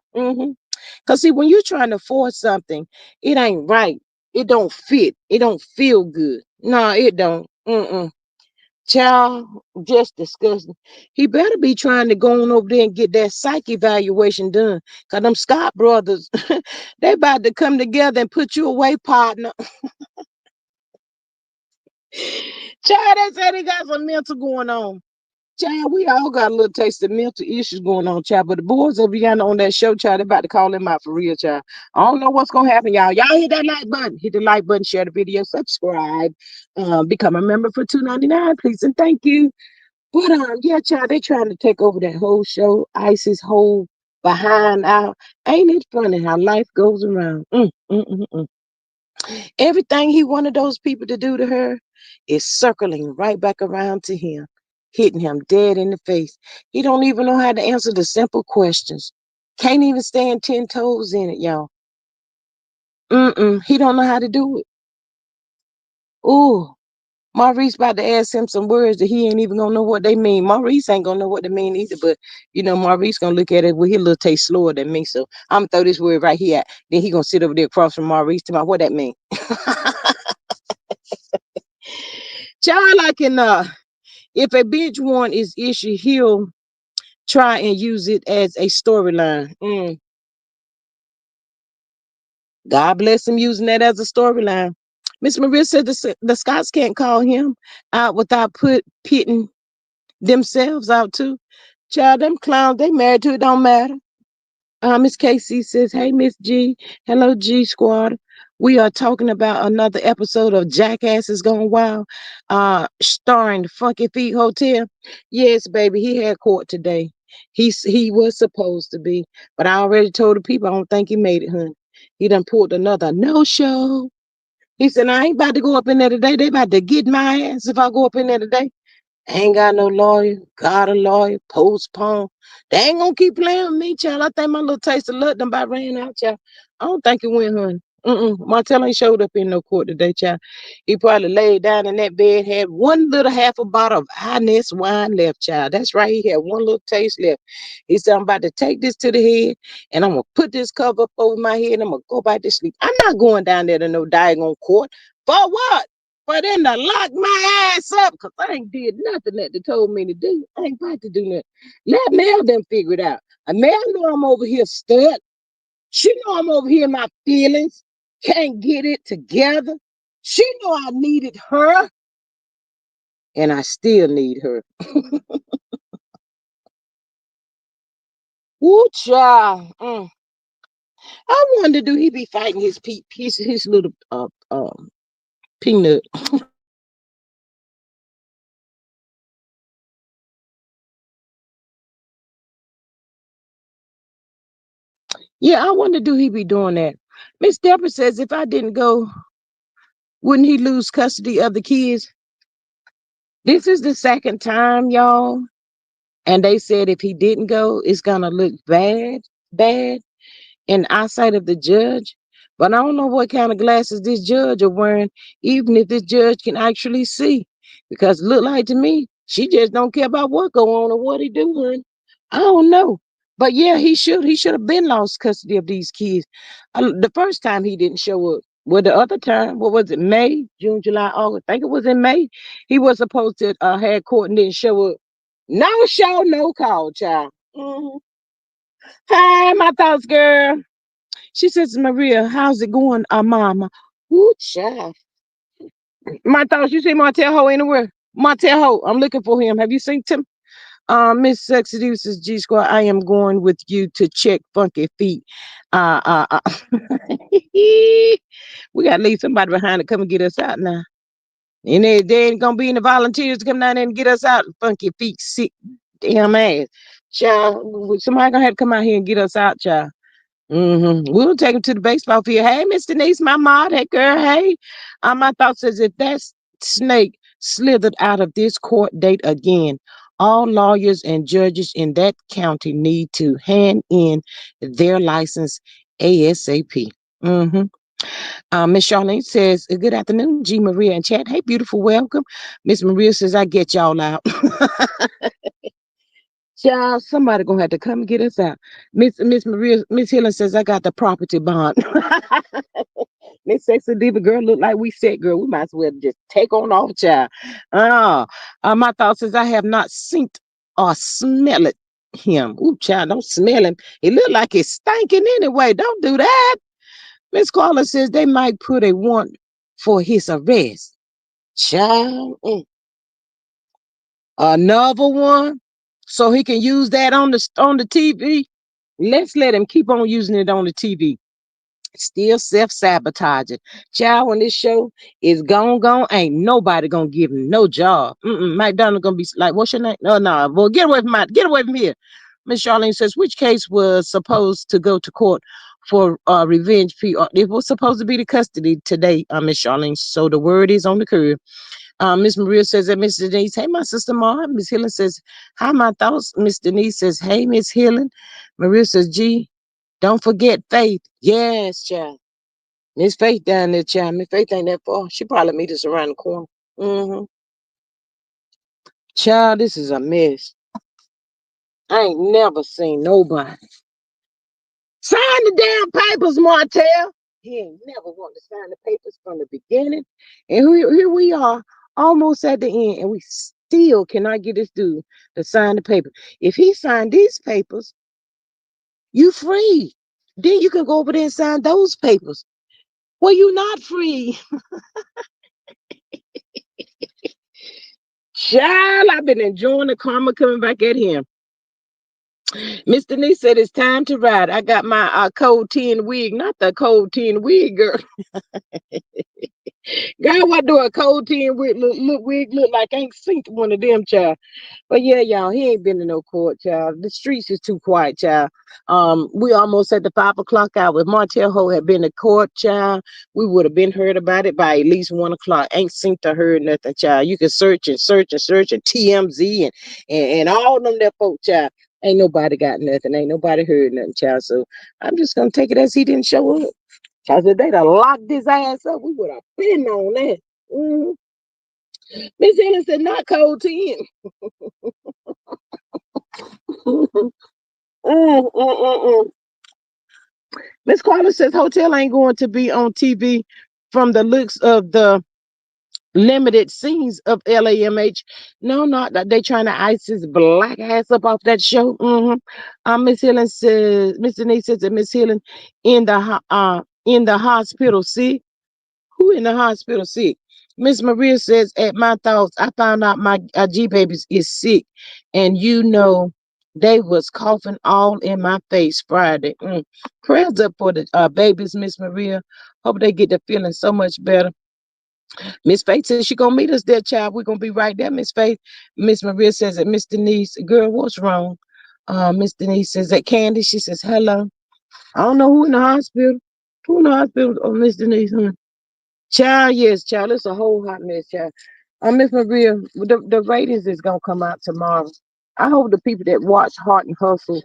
A: Cause see, when you're trying to force something, it ain't right. It don't fit. It don't feel good. No, it don't. Child, just disgusting. He better be trying to go on over there and get that psych evaluation done. Cause them Scott brothers, they about to come together and put you away, partner. Child, they said he got some mental going on. Child, we all got a little taste of mental issues going on, child. But the boys over here on that show, child, they about to call him out for real, child. I don't know what's gonna happen, y'all. Y'all hit that like button. Hit the like button, share the video, subscribe, become a member for $2.99, please and thank you. But yeah, child, they trying to take over that whole show. Ice's whole behind out. Ain't it funny how life goes around? Everything he wanted those people to do to her is circling right back around to him, hitting him dead in the face. He don't even know how to answer the simple questions. Can't even stand 10 toes in it, y'all. He don't know how to do it. Ooh, Maurice about to ask him some words that he ain't even gonna know what they mean. Maurice ain't gonna know what they mean either, but Maurice gonna look at it with his little taste slower than me. So I'm gonna throw this word right here. Then he gonna sit over there across from Maurice to my what that mean. Child, I can if a binge warrant is issued, he'll try and use it as a storyline. God bless him using that as a storyline. Miss Maria said the Scots can't call him out without pitting themselves out too. Child, them clowns, they married to it, don't matter. Miss Casey says, "Hey, Miss G. Hello, G Squad. We are talking about another episode of Jackasses Gone Wild, starring the Funky Feet Hotel. Yes, baby, he had court today. He was supposed to be, but I already told the people I don't think he made it, honey. He done pulled another no show. He said, I ain't about to go up in there today. They about to get my ass if I go up in there today. Ain't got no lawyer, got a lawyer, postpone. They ain't gonna keep playing with me, child. I think my little taste of luck done about ran out, child. I don't think it went, honey. Martell ain't showed up in no court today, child. He probably laid down in that bed, had one little half a bottle of Inez wine left, child. That's right. He had one little taste left. He said, I'm about to take this to the head and I'm gonna put this cover up over my head and I'm gonna go back to sleep. I'm not going down there to no daggone court. For what? For them to lock my ass up because I ain't did nothing that they told me to do. I ain't about to do nothing. Let Mel them figure it out. And Mel know I'm over here stuck. She know I'm over here in my feelings. Can't get it together. She know I needed her. And I still need her. Woo child. I wonder, do he be fighting his little Peanut. Yeah, I wonder do he be doing that? Miss Deborah says if I didn't go, wouldn't he lose custody of the kids? This is the second time, y'all. And they said if he didn't go, it's gonna look bad in eyesight of the judge. But I don't know what kind of glasses this judge are wearing, even if this judge can actually see. Because it look like to me, she just don't care about what go on or what he doing. I don't know. But yeah, he should have been lost custody of these kids. The first time he didn't show up. Well, the other time, what was it? May, June, July, August. I think it was in May. He was supposed to have court and didn't show up. No show, no call, child. Mhm. Hi, my thoughts, girl. She says, Maria, how's it going, mama? Ooh, child. My thoughts, you see Martell Holt anywhere? Martell Holt, I'm looking for him. Have you seen him? Miss Sexy Deuces G Squad, I am going with you to check Funky Feet. Uh, uh, uh. We got to leave somebody behind to come and get us out now. And they ain't going to be any volunteers to come down there and get us out. Funky Feet, sick damn ass. Child, somebody going to have to come out here and get us out, child. We'll take him to the baseball field. Hey, Miss Denise, my mod. Hey, girl. Hey. My thought says if that snake slithered out of this court date again, all lawyers and judges in that county need to hand in their license ASAP. Mm-hmm. Miss Charlene says, good afternoon, G. Maria and chat. Hey, beautiful, welcome. Miss Maria says, I get y'all out. Child, somebody gonna have to come and get us out. Miss Maria, Miss Helen says I got the property bond. Miss Sexy Diva girl look like we said, girl. We might as well just take on off, child. My thought says I have not seen or smell it him. Ooh, child, don't smell him. He look like he's stinking anyway. Don't do that. Miss Carla says they might put a warrant for his arrest. Child, another one, so he can use that on the TV. Let's let him keep on using it on the TV. Still self-sabotaging. Child, when this show is gone, ain't nobody gonna give him no job. Mike Donald gonna be like, what's your name? No. Well, get away from here. Miss Charlene says, which case was supposed to go to court for revenge PR? It was supposed to be the custody today, Miss Charlene. So the word is on the curb. Miss Maria says that Miss Denise, hey, my sister Ma. Miss Helen says, hi, my thoughts. Miss Denise says, hey, Miss Helen. Maria says, gee, don't forget Faith. Yes, child. Miss Faith down there, child. Miss Faith ain't that far. She probably meet us around the corner. Mm-hmm. Child, this is a mess. I ain't never seen nobody. Sign the damn papers, Martell. He ain't never wanted to sign the papers from the beginning. And here we are, almost at the end, and we still cannot get this dude to sign the paper. If he signed these papers, you free. Then you can go over there and sign those papers. Well, you not free. Child, I've been enjoying the karma coming back at him. Miss Denise said it's time to ride. I got my cold 10 wig, not the cold 10 wig, girl. God, what do a cold 10 wig look like? I ain't seen one of them, child. But yeah, y'all, he ain't been to no court, child. The streets is too quiet, child. We almost at the 5 o'clock hour. If Martell Holt had been to court, child, we would have been heard about it by at least 1 o'clock. Ain't seen to heard nothing, child. You can search and search and search and TMZ and all them that folk, child. Ain't nobody got nothing. Ain't nobody heard nothing, child. So I'm just gonna take it as he didn't show up. Cause if they'd have locked his ass up, we would have been on that. Miss Helen said, not cold 10. Miss Carla says hotel ain't going to be on TV from the looks of the limited scenes of LAMH. No, not that they trying to ice his black ass up off that show. Miss Helen says, Miss Denise says that Miss Helen in the hospital sick. Who in the hospital sick? Miss Maria says, at my thoughts, I found out my G babies is sick, and they was coughing all in my face Friday. Prayers up for the babies, Miss Maria. Hope they get the feeling so much better. Miss Faith says she gonna meet us there, child. We're gonna be right there, Miss Faith. Miss Maria says that Miss Denise, girl, what's wrong? Miss Denise says that Candy. She says hello. I don't know who in the hospital. Who in the hospital? Oh, Miss Denise, huh? Child, yes, child. It's a whole hot mess, child. Miss Maria, the ratings is gonna come out tomorrow. I hope the people that watch Heart and Hustle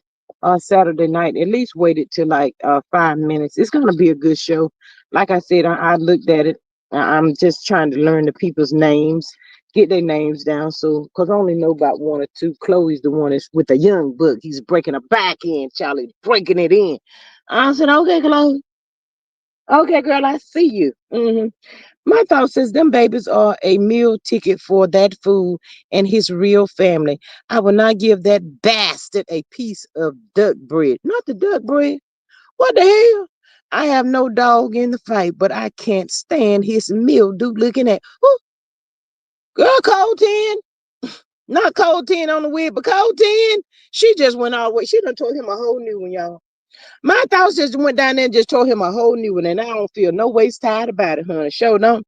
A: Saturday night at least waited till like 5 minutes. It's gonna be a good show. Like I said, I looked at it. I'm just trying to learn the people's names, get their names down. So, cause I only know about one or two. Chloe's the one that's with the young book. He's breaking a back end, Charlie, breaking it in. I said, okay, Chloe. Okay, girl, I see you. My thought says them babies are a meal ticket for that fool and his real family. I will not give that bastard a piece of duck bread. Not the duck bread. What the hell? I have no dog in the fight, but I can't stand his mildew looking at. Ooh, girl, cold 10. Not cold 10 on the wheel, but cold 10. She just went all the way. She done told him a whole new one, y'all. My thoughts just went down there and just told him a whole new one, and I don't feel no ways tired about it, honey. Show no.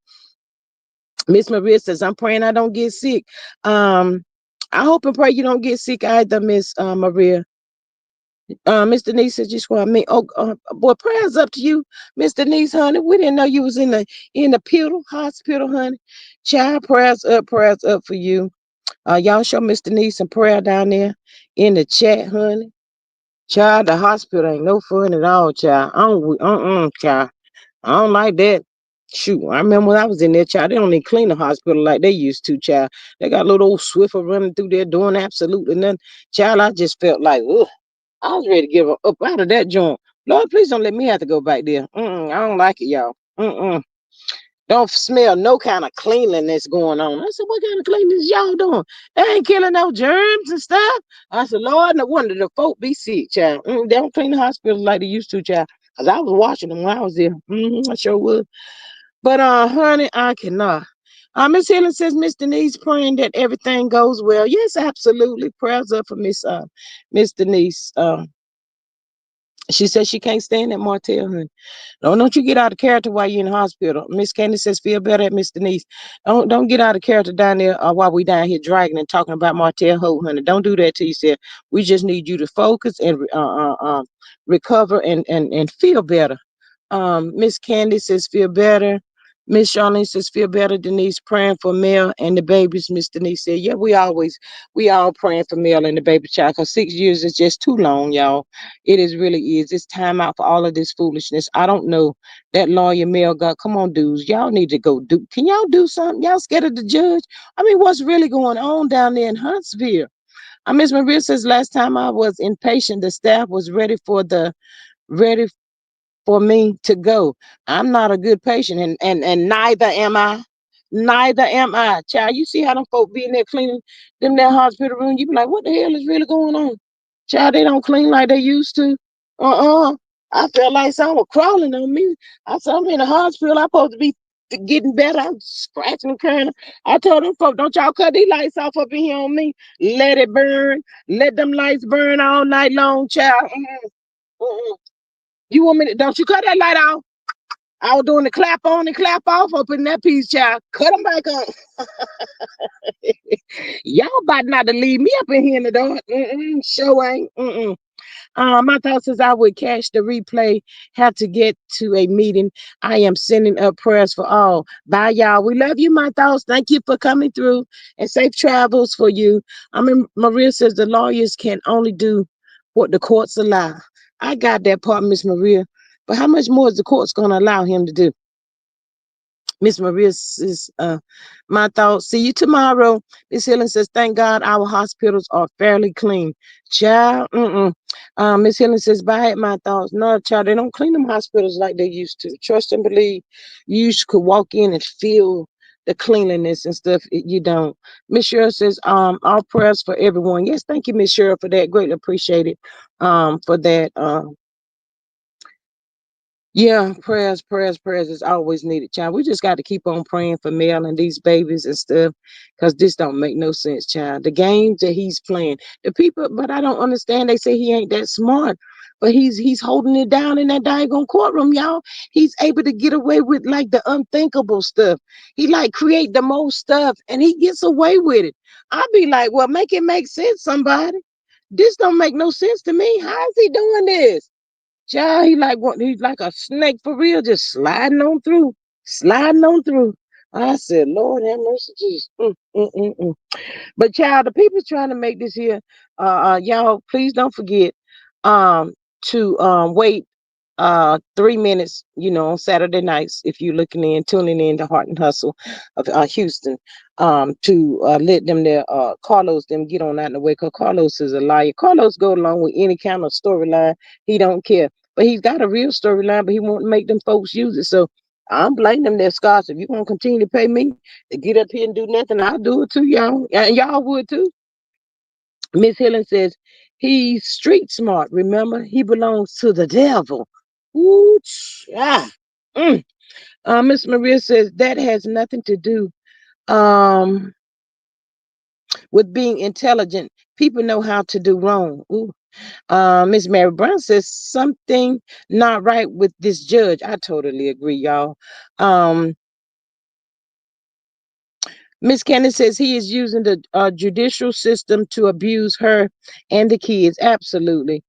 A: Miss Maria says, I'm praying I don't get sick. Um, I hope and pray you don't get sick either, Miss Maria. Miss Denise says, just want me. Oh, boy, prayers up to you, Miss Denise, honey. We didn't know you was in the hospital, honey. Child, prayers up for you. Y'all show Miss Denise some prayer down there in the chat, honey. Child, the hospital ain't no fun at all, child. I don't, child. I don't like that. Shoot, I remember when I was in there, child, they don't even clean the hospital like they used to, child. They got a little old Swiffer running through there doing absolutely nothing. Child, I just felt like, ugh, I was ready to give up out of that joint. Lord, please don't let me have to go back there. I don't like it, y'all. Don't smell no kind of cleanliness going on. I said, what kind of cleanliness y'all doing? They ain't killing no germs and stuff. I said, Lord, no wonder the folk be sick, child. They don't clean the hospitals like they used to, child. Because I was watching them when I was there. I sure was. But honey, I cannot. Miss Helen says Miss Denise praying that everything goes well. Yes, absolutely. Prayers up for Miss Denise. She says she can't stand that Martell, honey. Don't you get out of character while you're in the hospital. Miss Candy says feel better at Miss Denise. Don't get out of character down there while we down here dragging and talking about Martell Holt, honey. Don't do that to yourself. We just need you to focus and recover and feel better. Miss Candy says feel better. Miss Charlene says feel better. Denise praying for Mel and the babies. Miss Denise said, yeah, we all praying for Mel and the baby child because 6 years is just too long, y'all. It is really is. It's time out for all of this foolishness. I don't know that lawyer Mel got. Come on, dudes, y'all need to go do. Can y'all do something? Y'all scared of the judge? I mean, what's really going on down there in Huntsville? Miss Maria says last time I was inpatient, the staff was ready for me to go. I'm not a good patient, and neither am I. Neither am I. Child, you see how them folk be in there cleaning them that hospital room? You be like, what the hell is really going on? Child, they don't clean like they used to. Uh-uh. I felt like someone was crawling on me. I said, I'm in the hospital. I'm supposed to be getting better. I'm scratching and crying. I told them folk, don't y'all cut these lights off up in here on me. Let it burn. Let them lights burn all night long, child. You want me to, don't you cut that light off? I was doing the clap on and clap off up in that piece, child. Cut them back on. Y'all about not to leave me up in here in the dark. Sure ain't. My thoughts is I would catch the replay, have to get to a meeting. I am sending up prayers for all. Bye, y'all. We love you, my thoughts. Thank you for coming through and safe travels for you. Maria says the lawyers can only do what the courts allow. I got that part, Miss Maria. But how much more is the courts going to allow him to do? Miss Maria says, my thoughts. See you tomorrow. Miss Helen says, thank God our hospitals are fairly clean. Child, Miss Helen says, bye, my thoughts. No, child, they don't clean them hospitals like they used to. Trust and believe. You could walk in and feel the cleanliness and stuff. You don't. Miss Cheryl says, all prayers for everyone. Yes, thank you, Miss Cheryl, for that. Greatly appreciated for that. Yeah, prayers is always needed, child. We just got to keep on praying for Mel and these babies and stuff, because this don't make no sense, child. The games that he's playing, the people, but I don't understand. They say he ain't that smart, but he's holding it down in that daggone courtroom, y'all. He's able to get away with like the unthinkable stuff. He like create the most stuff and he gets away with it. I'll be like, well, make it make sense, somebody. This don't make no sense to me. How is he doing this? Child, he's like a snake for real, just sliding on through. I said, Lord have mercy, Jesus. But child, the people's trying to make this here. Y'all, please don't forget um to wait 3 minutes, on Saturday nights if you're looking in, tuning in to Heart and Hustle of Houston, to let them there, Carlos them get on out in the way, because Carlos is a liar. Carlos go along with any kind of storyline. He don't care. But he's got a real storyline, but he won't make them folks use it. So I'm blaming them there, Scott. If you want to continue to pay me to get up here and do nothing, I'll do it too, y'all. And y'all would too. Miss Helen says, he's street smart. Remember, he belongs to the devil. Ooh, ah. Mm. Miss Maria says that has nothing to do um, with being intelligent. People know how to do wrong. Ooh. Miss Mary Brown says something not right with this judge. I totally agree, y'all. Um, Miss Candace says he is using the judicial system to abuse her and the kids. Absolutely.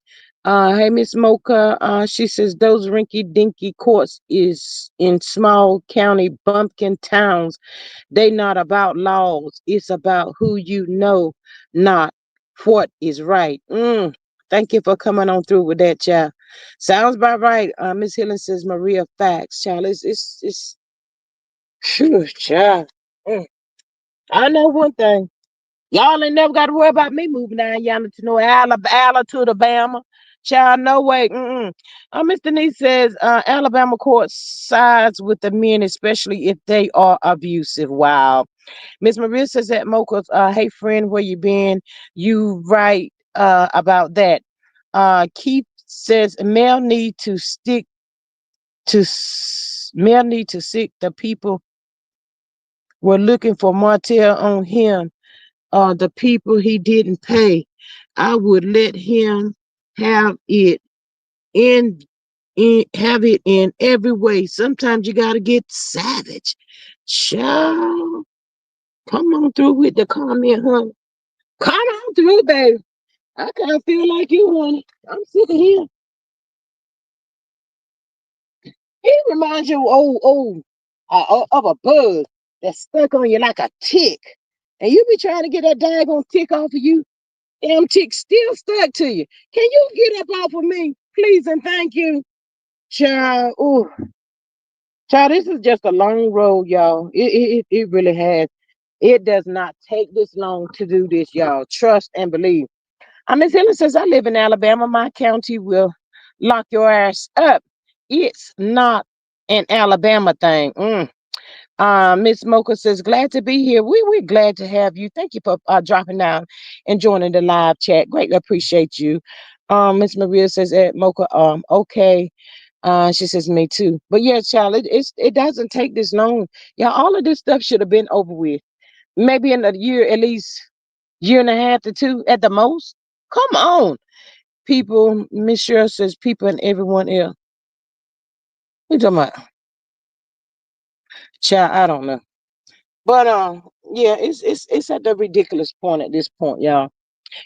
A: Hey, Miss Mocha, she says those rinky dinky courts is in small county bumpkin towns. They not about laws. It's about who you know, not what is right. Thank you for coming on through with that, child. Sounds about right. Miss Helen says Maria facts, child. It's phew, child. Mm. I know one thing. Y'all ain't never got to worry about me moving down yonder to no Alabama to Alabama. Child, no way. Miss Denise says Alabama courts sides with the men, especially if they are abusive. Wow. Miss Maria says that Mocha's, hey friend, where you been? You right about that. Keith says Mel need to stick the people were looking for Martell on him, the people he didn't pay. I would let him have it have it in every way. Sometimes you gotta get savage. Child, come on through with the comment, huh? Come on through, baby. I kind of feel like you, honey. I'm sick of him. He reminds you of of a bug that's stuck on you like a tick. And you be trying to get that daggone tick off of you. Damn tick still stuck to you. Can you get up off of me? Please and thank you. Child, ooh. Child, this is just a long road, y'all. It really has. It does not take this long to do this, y'all. Trust and believe. Miss Helen says, I live in Alabama. My county will lock your ass up. It's not an Alabama thing. Miss Mocha says, glad to be here. We're glad to have you. Thank you for dropping down and joining the live chat. Greatly appreciate you. Miss Maria says, Mocha, okay. She says, me too. But yeah, child, it doesn't take this long. Yeah, all of this stuff should have been over with. Maybe in a year, at least year and a half to two at the most. Come on. People, Miss Cheryl says people and everyone else. What you talking about? Child, I don't know. But yeah, it's at the ridiculous point at this point, y'all.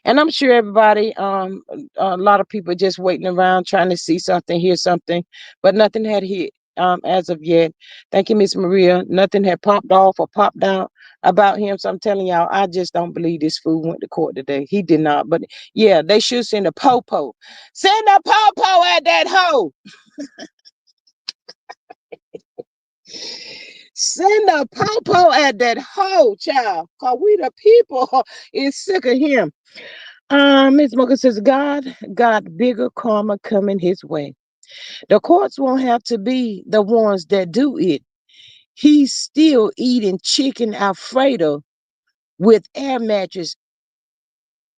A: And I'm sure everybody, a lot of people just waiting around trying to see something, hear something, but nothing had hit as of yet. Thank you, Miss Maria. Nothing had popped off or popped out about him. So I'm telling y'all, I just don't believe this fool went to court today. He did not. But yeah, they should send a popo. Send a popo at that hoe. Send a popo at that hoe, child. Cause we the people is sick of him. Miss Mocha says, God got bigger karma coming his way. The courts won't have to be the ones that do it. He's still eating chicken Alfredo with air mattress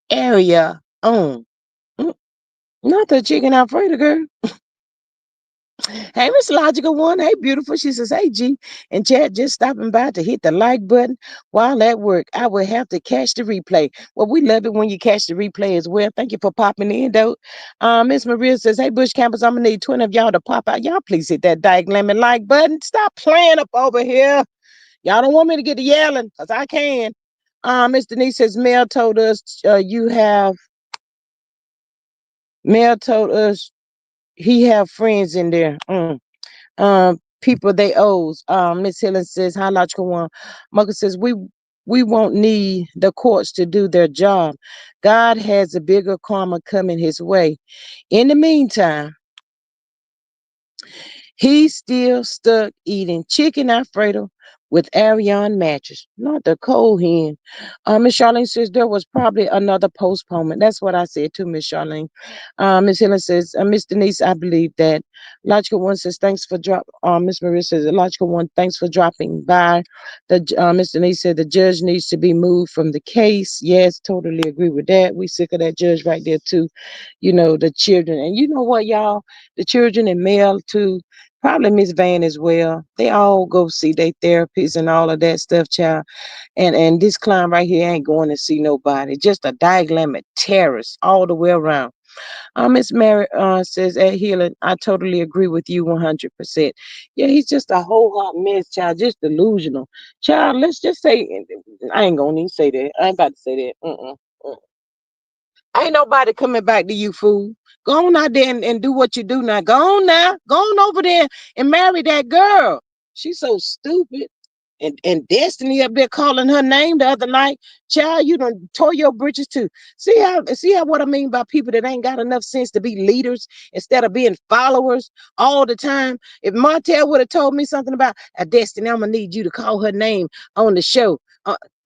A: area on. Mm, Not the chicken Alfredo, girl. Hey, Miss Logical One. Hey, beautiful. She says, hey, G. And Chad just stopping by to hit the like button while at work. I will have to catch the replay. Well, we love it when you catch the replay as well. Thank you for popping in, though. Miss Maria says, hey, Bush Campers, I'm going to need 20 of y'all to pop out. Y'all please hit that diagrammy like button. Stop playing up over here. Y'all don't want me to get to yelling because I can. Miss Denise says, Mel told us he have friends in there. People they owes. Miss Helen says, hi, Logical One. Mugga says, we won't need the courts to do their job. God has a bigger karma coming his way. In the meantime, he's still stuck eating chicken Alfredo with Ariane mattress, not the cold hen. Miss Charlene says there was probably another postponement. That's what I said to Miss Charlene. Miss Helen says, Miss Denise, I believe that. Logical One says, thanks for drop. Miss Maria says, Logical One, thanks for dropping by. Miss Denise said the judge needs to be moved from the case. Yes, totally agree with that. We sick of that judge right there too. You know, the children. And you know what, y'all? The children and Mel too. Probably Miss Van as well. They all go see their therapists and all of that stuff, child. And this clown right here ain't going to see nobody. Just a diagrammatic terrorist all the way around. Miss Mary says, at Healing, I totally agree with you 100%. Yeah, he's just a whole hot mess, child. Just delusional. Child, let's just say, I ain't going to even say that. I ain't about to say that. Ain't nobody coming back to you, fool. Go on out there and do what you do now. Go on now. Go on over there and marry that girl. She's so stupid. And Destiny up there calling her name the other night. Child, you done tore your britches too. See how what I mean by people that ain't got enough sense to be leaders instead of being followers all the time. If Martell would have told me something about Destiny, I'm gonna need you to call her name on the show.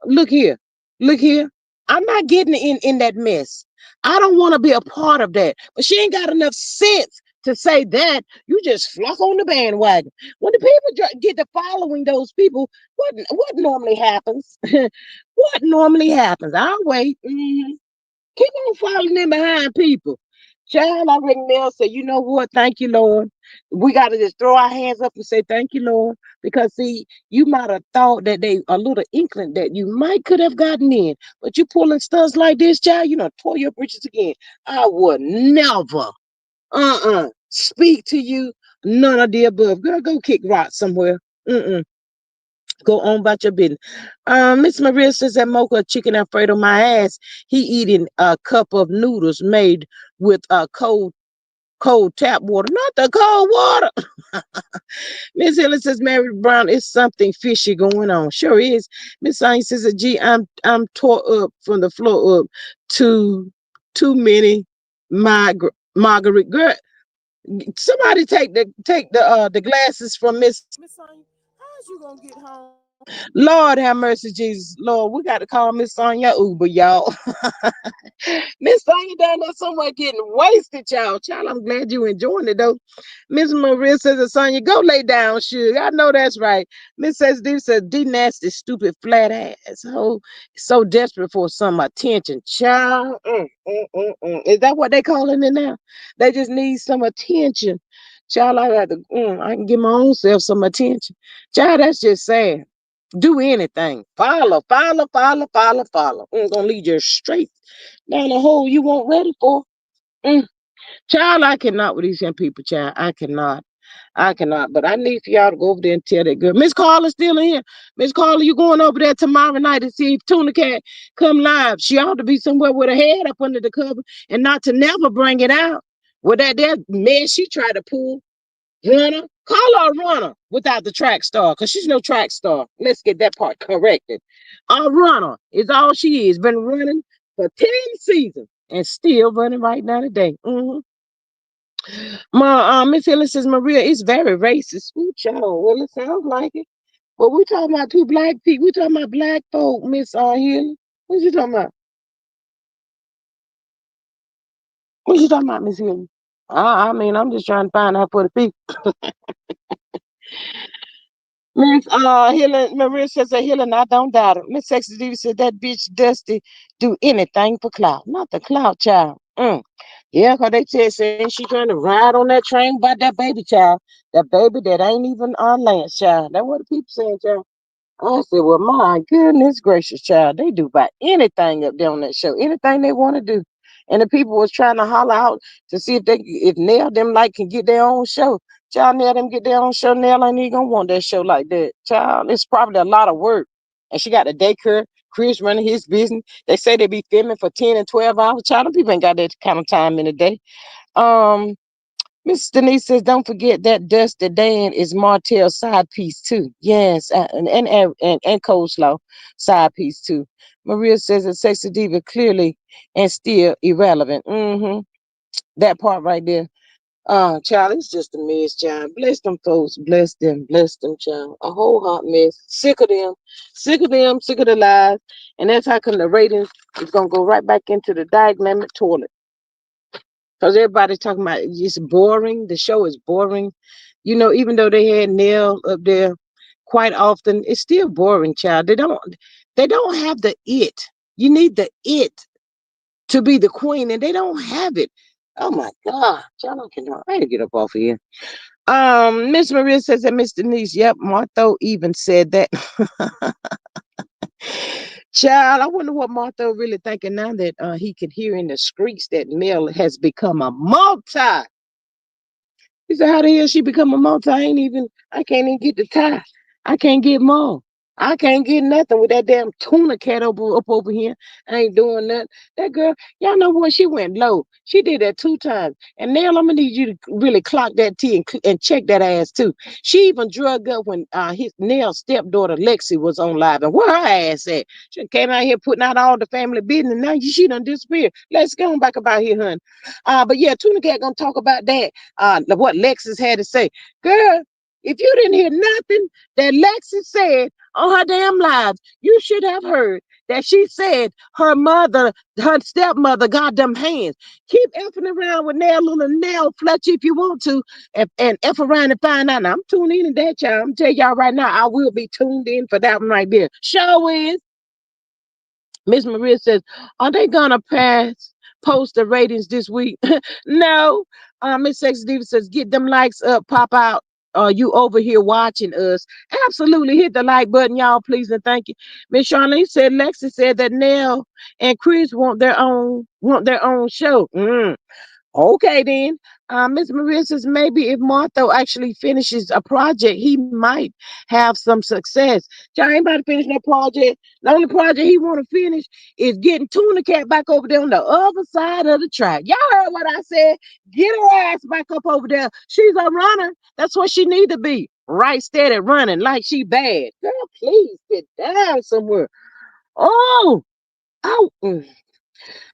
A: Look here, look here. I'm not getting in that mess. I don't want to be a part of that. But she ain't got enough sense to say that. You just flock on the bandwagon. When the people get to following those people, what normally happens? What normally happens? I'll wait. Keep on following them behind people. Child, I reckon they'll say, you know what? Thank you, Lord. We got to just throw our hands up and say, thank you, Lord. Because, see, you might have thought that they a little inkling that you might could have gotten in. But you pulling stunts like this, child, you know, tore your britches again. I would never, speak to you. None of the above. Girl, go kick rocks somewhere. Go on about your business. Miss Maria says that mocha chicken Alfredo my ass. He eating a cup of noodles made with cold tap water, not the cold water. Miss Helen says Mary Brown is something fishy going on. Sure is. Miss Sonny says, gee, I'm tore up from the floor up to too many Margaret. Girl, somebody take the glasses from Miss Sonya. How's you gonna get home? Lord have mercy, Jesus. Lord, we got to call Miss Sonya Uber, y'all. Miss Sonya down there somewhere getting wasted, y'all. Child, I'm glad you enjoying it though. Miss Maria says, Sonya, go lay down, sugar. I know that's right. Miss says, D nasty, stupid, flat ass. Oh, so desperate for some attention. Child, is that what they calling it now? They just need some attention. Child, I can give my own self some attention. Child, that's just sad. Do anything. Follow. Gonna lead you straight down the hole you weren't ready for. Mm. Child, I cannot with these young people, child. I cannot. I cannot. But I need for y'all to go over there and tell that girl. Miss Carla's still in here. Miss Carla, you going over there tomorrow night to see if Tuna Cat come live. She ought to be somewhere with her head up under the cover and not to never bring it out. With that mess she tried to pull. Runner, call her a runner without the track star, because she's no track star. Let's get that part corrected. A runner is all she is. Been running for 10 seasons and still running right now today. My Miss Helen says, Maria, it's very racist. Ooh, child. Well, it sounds like it. But we talking about two black people. We talking about black folk, Miss Helen. What you talking about? What you talking about, Miss Helen? I mean, I'm just trying to find out for the people. Miss Helen Maria says that Helen, I don't doubt it. Miss Sexy Diva said that bitch Dusty do anything for clout. Not the clout, child. Mm. Yeah, 'cause they saying she trying to ride on that train by that baby child. That baby that ain't even on Lance child. That's what the people saying, child. I said, well, my goodness gracious, child, they do about anything up there on that show, anything they want to do. And the people was trying to holler out to see if Nell them like can get their own show. Child, Nell them get their own show. Nell ain't even gonna want that show like that. Child, it's probably a lot of work. And she got the daycare, Chris running his business. They say they be filming for 10 and 12 hours. Child, them people ain't got that kind of time in the day. Um, Miss Denise says, "Don't forget that Dusty Dan is Martell's side piece too. Yes, and Coleslaw side piece too." Maria says that Sexy Diva clearly and still irrelevant. That part right there. Child, it's just a mess, child. Bless them folks, bless them, child. A whole hot mess. Sick of them, sick of them, sick of the lies, and that's how come the ratings is gonna go right back into the diagnomic toilet. Because everybody's talking about it's boring. The show is boring. You know, even though they had Nell up there quite often, it's still boring, child. They don't have the it. You need the it to be the queen, and they don't have it. Oh my God. Child, I gotta get up off of here. Miss Maria says that Miss Denise, yep, Martha even said that. Child, I wonder what Martha really thinking now that he can hear in the streets that Mel has become a multi. He said, how the hell she become a multi? I can't even get the tie. I can't get more. I can't get nothing with that damn tuna cat up over here. I ain't doing nothing. That girl, y'all know what? She went low. She did that 2 times. And now I'm gonna need you to really clock that T and check that ass too. She even drug up when his Nell's stepdaughter Lexi was on live. And where her ass at? She came out here putting out all the family business. Now she done disappeared. Let's go on back about here, hun. But yeah, Tuna Cat gonna talk about that. What Lexus had to say. Girl, if you didn't hear nothing that Lexus said on her damn lives, you should have heard that she said her mother, her stepmother, got them hands. Keep effing around with Nail Little Nail Fletcher if you want to, and F around and find out. Now, I'm tuned in to that, y'all. I'm telling y'all right now, I will be tuned in for that one right there. Show is. Miss Maria says, are they gonna post the ratings this week? No. Miss Sexy Diva says, get them likes up, pop out. You over here watching us. Absolutely hit the like button, y'all, please and thank you. Miss Charlene said Lexi said that Nell and Chris want their own show. Okay, then. Miss Maria says maybe if Martha actually finishes a project, he might have some success. Y'all ain't about to finish that project. The only project he want to finish is getting Tuna Cat back over there on the other side of the track. Y'all heard what I said. Get her ass back up over there. She's a runner. That's what she need to be. Right steady running like she bad. Girl, please sit down somewhere. Oh, oh.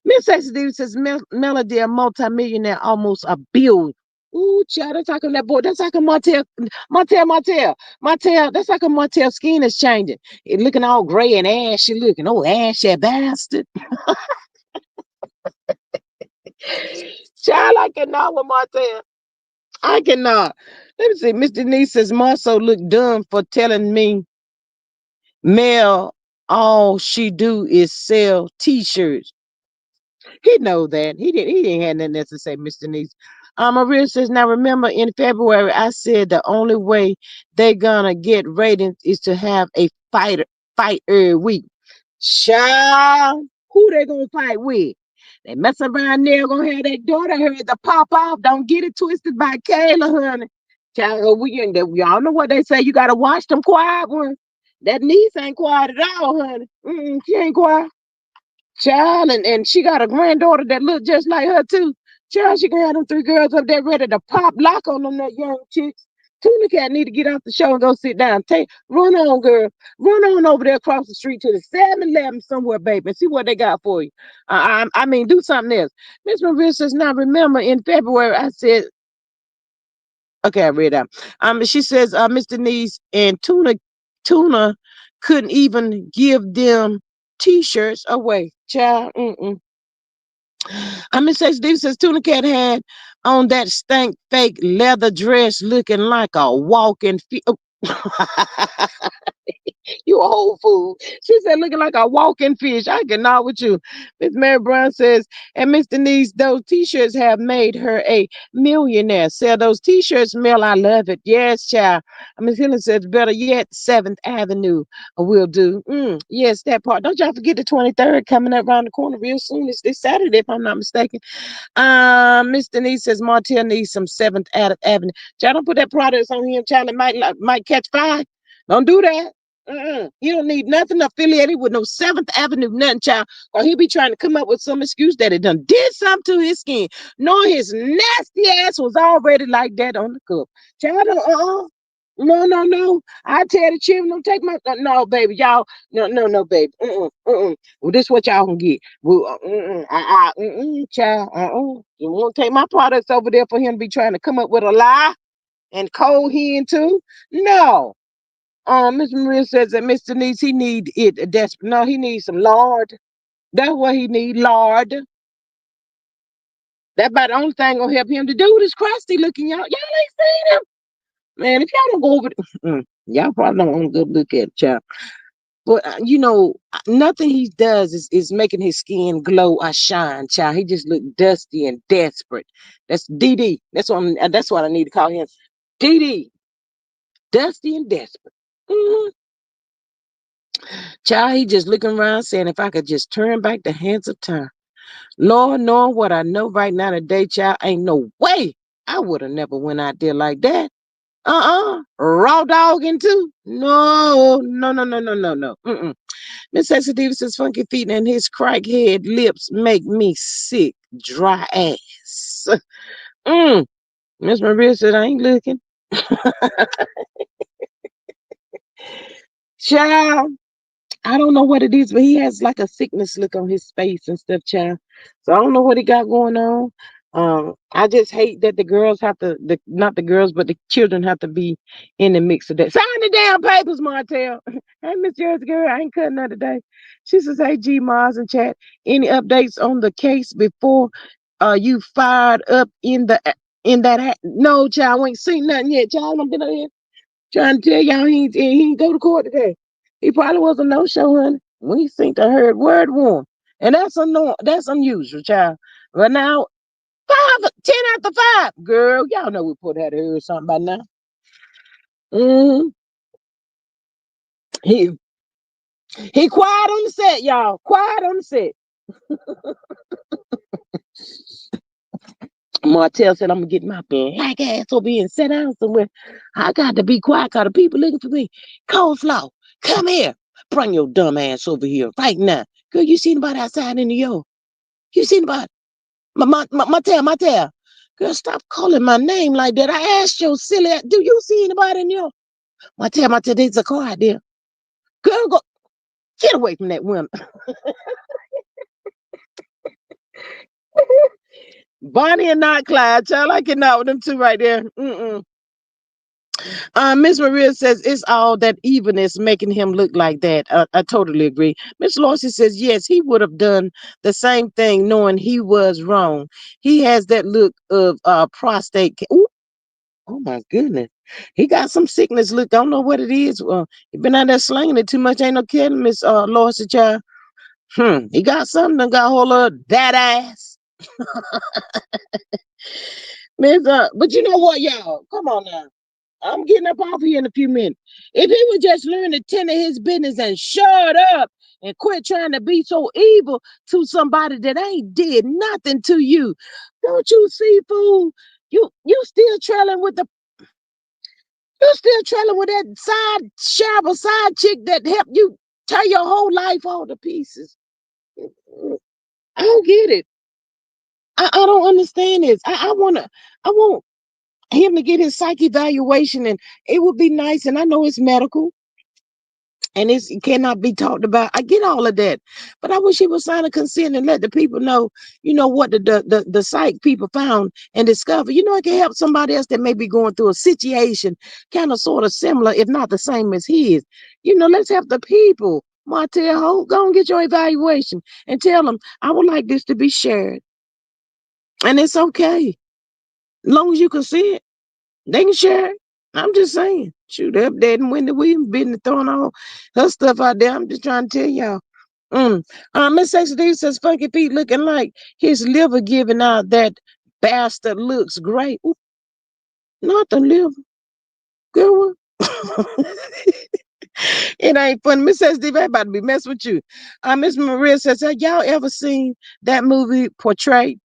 A: Miss Sexy Diva says Melody a multimillionaire, almost a billion. Ooh, child, that's like that boy. That's like a Martell. That's like a Martell skin is changing. It looking all gray and ashy looking. Oh, ashy bastard. Child, I cannot with Martell. I cannot. Let me see. Miss Denise says Marceau look dumb for telling me Mel all she do is sell t-shirts. He know that. He didn't have nothing else to say, Mr. Denise. Maria says, now remember in February I said the only way they gonna get ratings is to have a fight every week. Child, who they gonna fight with? They mess around there, gonna have that daughter here to pop off. Don't get it twisted by Kayla, honey. Child, y'all know what they say. You gotta watch them quiet ones. That niece ain't quiet at all, honey. She ain't quiet. Child, and she got a granddaughter that look just like her too. Child, she gonna have them 3 girls up there ready to pop lock on them that young chicks. Tuna Cat need to get off the show and go sit down. Run on, girl. Run on over there across the street to the 7-Eleven somewhere, baby, and see what they got for you. I mean, do something else. Miss Maria says, now remember in February I said, okay, I read out. She says, Mr. Denise and Tuna couldn't even give them t-shirts away. Child, Miss Sex Diva says Tuna Cat had on that stank fake leather dress looking like a walking You a whole fool. She said, looking like a walking fish. I cannot with you. Miss Mary Brown says, and Miss Denise, those t-shirts have made her a millionaire. Sell those t-shirts, Mel. I love it. Yes, child. Miss Helen says, better yet, 7th Avenue will do. Yes, that part. Don't y'all forget the 23rd coming up around the corner real soon. It's this Saturday, if I'm not mistaken. Miss Denise says Martell needs some 7th Avenue. Child, don't put that product on him, child. It might catch fire. Don't do that. He don't need nothing affiliated with no 7th Avenue, nothing, child. Or he'll be trying to come up with some excuse that it done did something to his skin. Knowing his nasty ass was already like that on the cup. Child, no, no, no. I tell the children, don't take my no, baby, y'all. No, no, no, baby. Well, this is what y'all can get. Well, child. You won't take my products over there for him to be trying to come up with a lie and cold hen too? No. Miss Maria says that Mr. Denise, he need it desperate. No, he needs some lard. That's what he need, lard. That about the only thing gonna help him to do this crusty looking y'all. Y'all ain't seen him. Man, if y'all don't go over y'all probably don't want to go look at it, child. But nothing he does is making his skin glow or shine, child. He just look dusty and desperate. That's DD. That's what I need to call him. DD. Dusty and desperate. Mhm. Child, he just looking around saying, if I could just turn back the hands of time. Lord, knowing what I know right now today, child, ain't no way I would have never went out there like that. Raw dogging too? No, no, no, no, no, no, no. Miss Sexy Davis's funky feet and his crackhead lips make me sick, dry ass. Miss Maria said, I ain't looking. Child, I don't know what it is, but he has like a sickness look on his face and stuff, child. So I don't know what he got going on. I just hate that the girls have to, not the girls, but the children have to be in the mix of that. Sign the damn papers, Martell. Hey, Miss Jersey girl, I ain't cutting her today. She says, hey, G Mars and chat. Any updates on the case before you fired up in that no, child, I ain't seen nothing yet. Child, I've been out here trying to tell y'all he ain't go to court today. He probably was a no-show, honey. We think I heard word one. And that's unusual, child. But now, 10 after 5. Girl, y'all know we put that heard something by now. Mm-hmm. He he quiet on the set, y'all. Quiet on the set. Martell said, I'm gonna get my black ass over here and sit down somewhere. I got to be quiet because the people looking for me. Coleslaw, come here. Bring your dumb ass over here right now. Girl, you seen about outside in the yard? You seen about Martell? Girl, stop calling my name like that. I asked you, silly. Do you see anybody in your Martell, there's a car out there. Girl, go get away from that woman. Bonnie and not Clyde, child. I cannot with them two right there. Miss Maria says it's all that evilness making him look like that. I totally agree. Miss Lawson says yes, he would have done the same thing knowing he was wrong. He has that look of prostate. Ooh, oh my goodness, he got some sickness look. I don't know what it is. He been out there slinging it too much. Ain't no kidding, Miss Lawson, child. He got something that got a hold of that ass. Miss, but you know what, y'all? Come on now. I'm getting up off here in a few minutes. If he would just learn to tend to his business and shut up and quit trying to be so evil to somebody that ain't did nothing to you. Don't you see, fool? You still trailing with that side shabba side chick that helped you tear your whole life all to pieces. I don't get it. I don't understand this. I want him to get his psych evaluation and it would be nice. And I know it's medical and it cannot be talked about. I get all of that, but I wish he would sign a consent and let the people know, what the psych people found and discover. It can help somebody else that may be going through a situation kind of sort of similar, if not the same as his. Let's help the people. Martell Holt, go and get your evaluation and tell them I would like this to be shared, and it's okay, as long as you consent, they can share it. I'm just saying. Shoot up there and Wendy Williams been throwing all her stuff out there. I'm just trying to tell y'all. Miss Sexy D says Funky Pete looking like his liver giving out that bastard looks great. Ooh, not the liver, girl. It ain't funny. Miss Sexy D, I about to be messing with you. Miss Maria says, have y'all ever seen that movie Portrait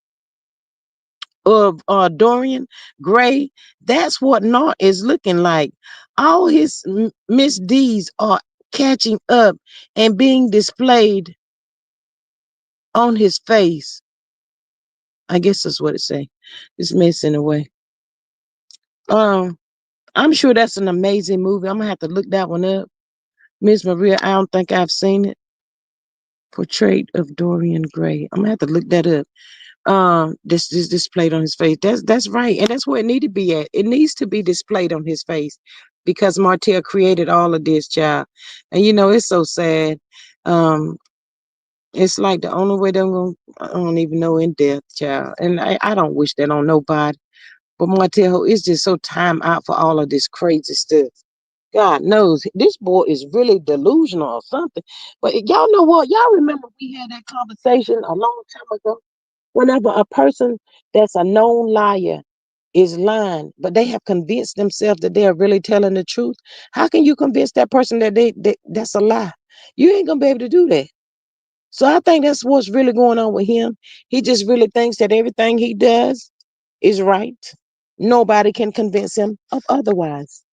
A: of Dorian Gray? That's what Nart is looking like. All his Miss D's are catching up and being displayed on his face. I guess that's what it say. It's missing away. Um, I'm sure that's an amazing movie. I'm gonna have to look that one up. Miss Maria, I don't think I've seen it. Portrait of Dorian Gray. I'm gonna have to look that up. This displayed on his face. That's right, and that's where it need to be at. It needs to be displayed on his face because Martell created all of this, child. And it's so sad. Um, it's like the only way they're gonna, I don't even know, in death, child. And I don't wish that on nobody. But Martell Holt is just so time out for all of this crazy stuff. God knows this boy is really delusional or something. But y'all know what? Y'all remember we had that conversation a long time ago? Whenever a person that's a known liar is lying, but they have convinced themselves that they are really telling the truth, how can you convince that person that that's a lie? You ain't gonna be able to do that. So I think that's what's really going on with him. He just really thinks that everything he does is right. Nobody can convince him of otherwise.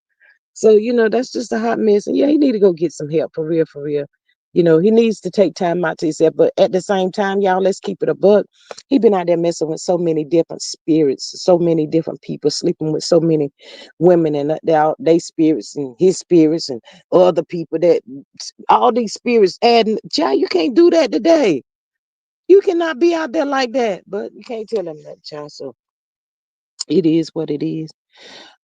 A: So, that's just a hot mess. And yeah, he need to go get some help for real, for real. He needs to take time out to himself. But at the same time, y'all, let's keep it a buck. He been out there messing with so many different spirits, so many different people, sleeping with so many women and they spirits and his spirits and other people that all these spirits adding. Child, you can't do that today. You cannot be out there like that. But you can't tell him that, child. So it is what it is.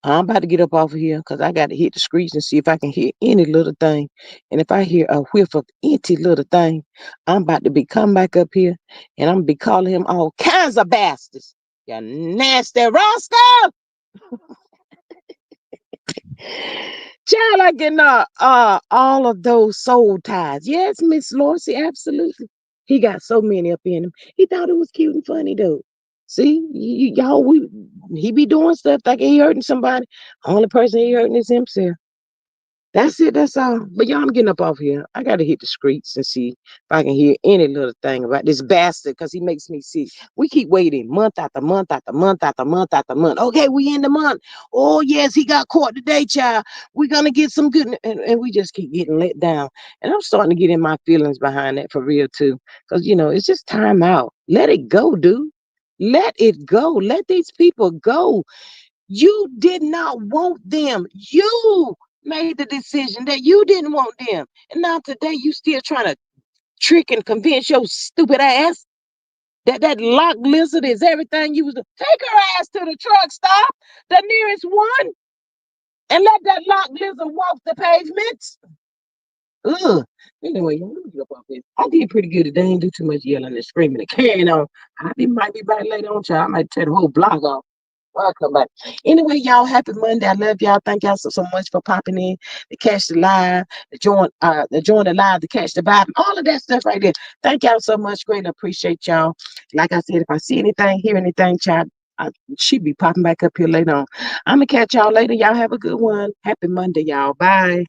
A: I'm about to get up off of here because I got to hit the streets and see if I can hear any little thing. And if I hear a whiff of any little thing, I'm about to be come back up here and I'm gonna be calling him all kinds of bastards. You nasty rascal! Child, I getting all of those soul ties. Yes, Miss Lorcy, absolutely. He got so many up in him. He thought it was cute and funny though. See, y'all, he be doing stuff like he hurting somebody. Only person he hurting is himself. That's it. That's all. But y'all, I'm getting up off here. I got to hit the streets and see if I can hear any little thing about this bastard because he makes me sick. We keep waiting month after month after month after month after month. Okay, we in the month. Oh, yes, he got caught today, child. We're going to get some good. And we just keep getting let down. And I'm starting to get in my feelings behind that for real, too. Because, it's just time out. Let it go, dude. Let it go. Let these people go. You did not want them. You made the decision that you didn't want them. And now today you still trying to trick and convince your stupid ass that that lock lizard is everything you was doing. Take her ass to the truck stop, the nearest one, and let that lock lizard walk the pavements. Ugh. Anyway, y'all, let me get up off this. I did pretty good today. I didn't do too much yelling and screaming and carrying on. Might be back later on, child. I might tear the whole block off. Welcome back. Anyway, y'all, happy Monday. I love y'all. Thank y'all so much for popping in to catch the live, to join the live, to catch the vibe, all of that stuff right there. Thank y'all so much. Greatly appreciate y'all. Like I said, if I see anything, hear anything, child, she be popping back up here later on. I'm gonna catch y'all later. Y'all have a good one. Happy Monday, y'all. Bye.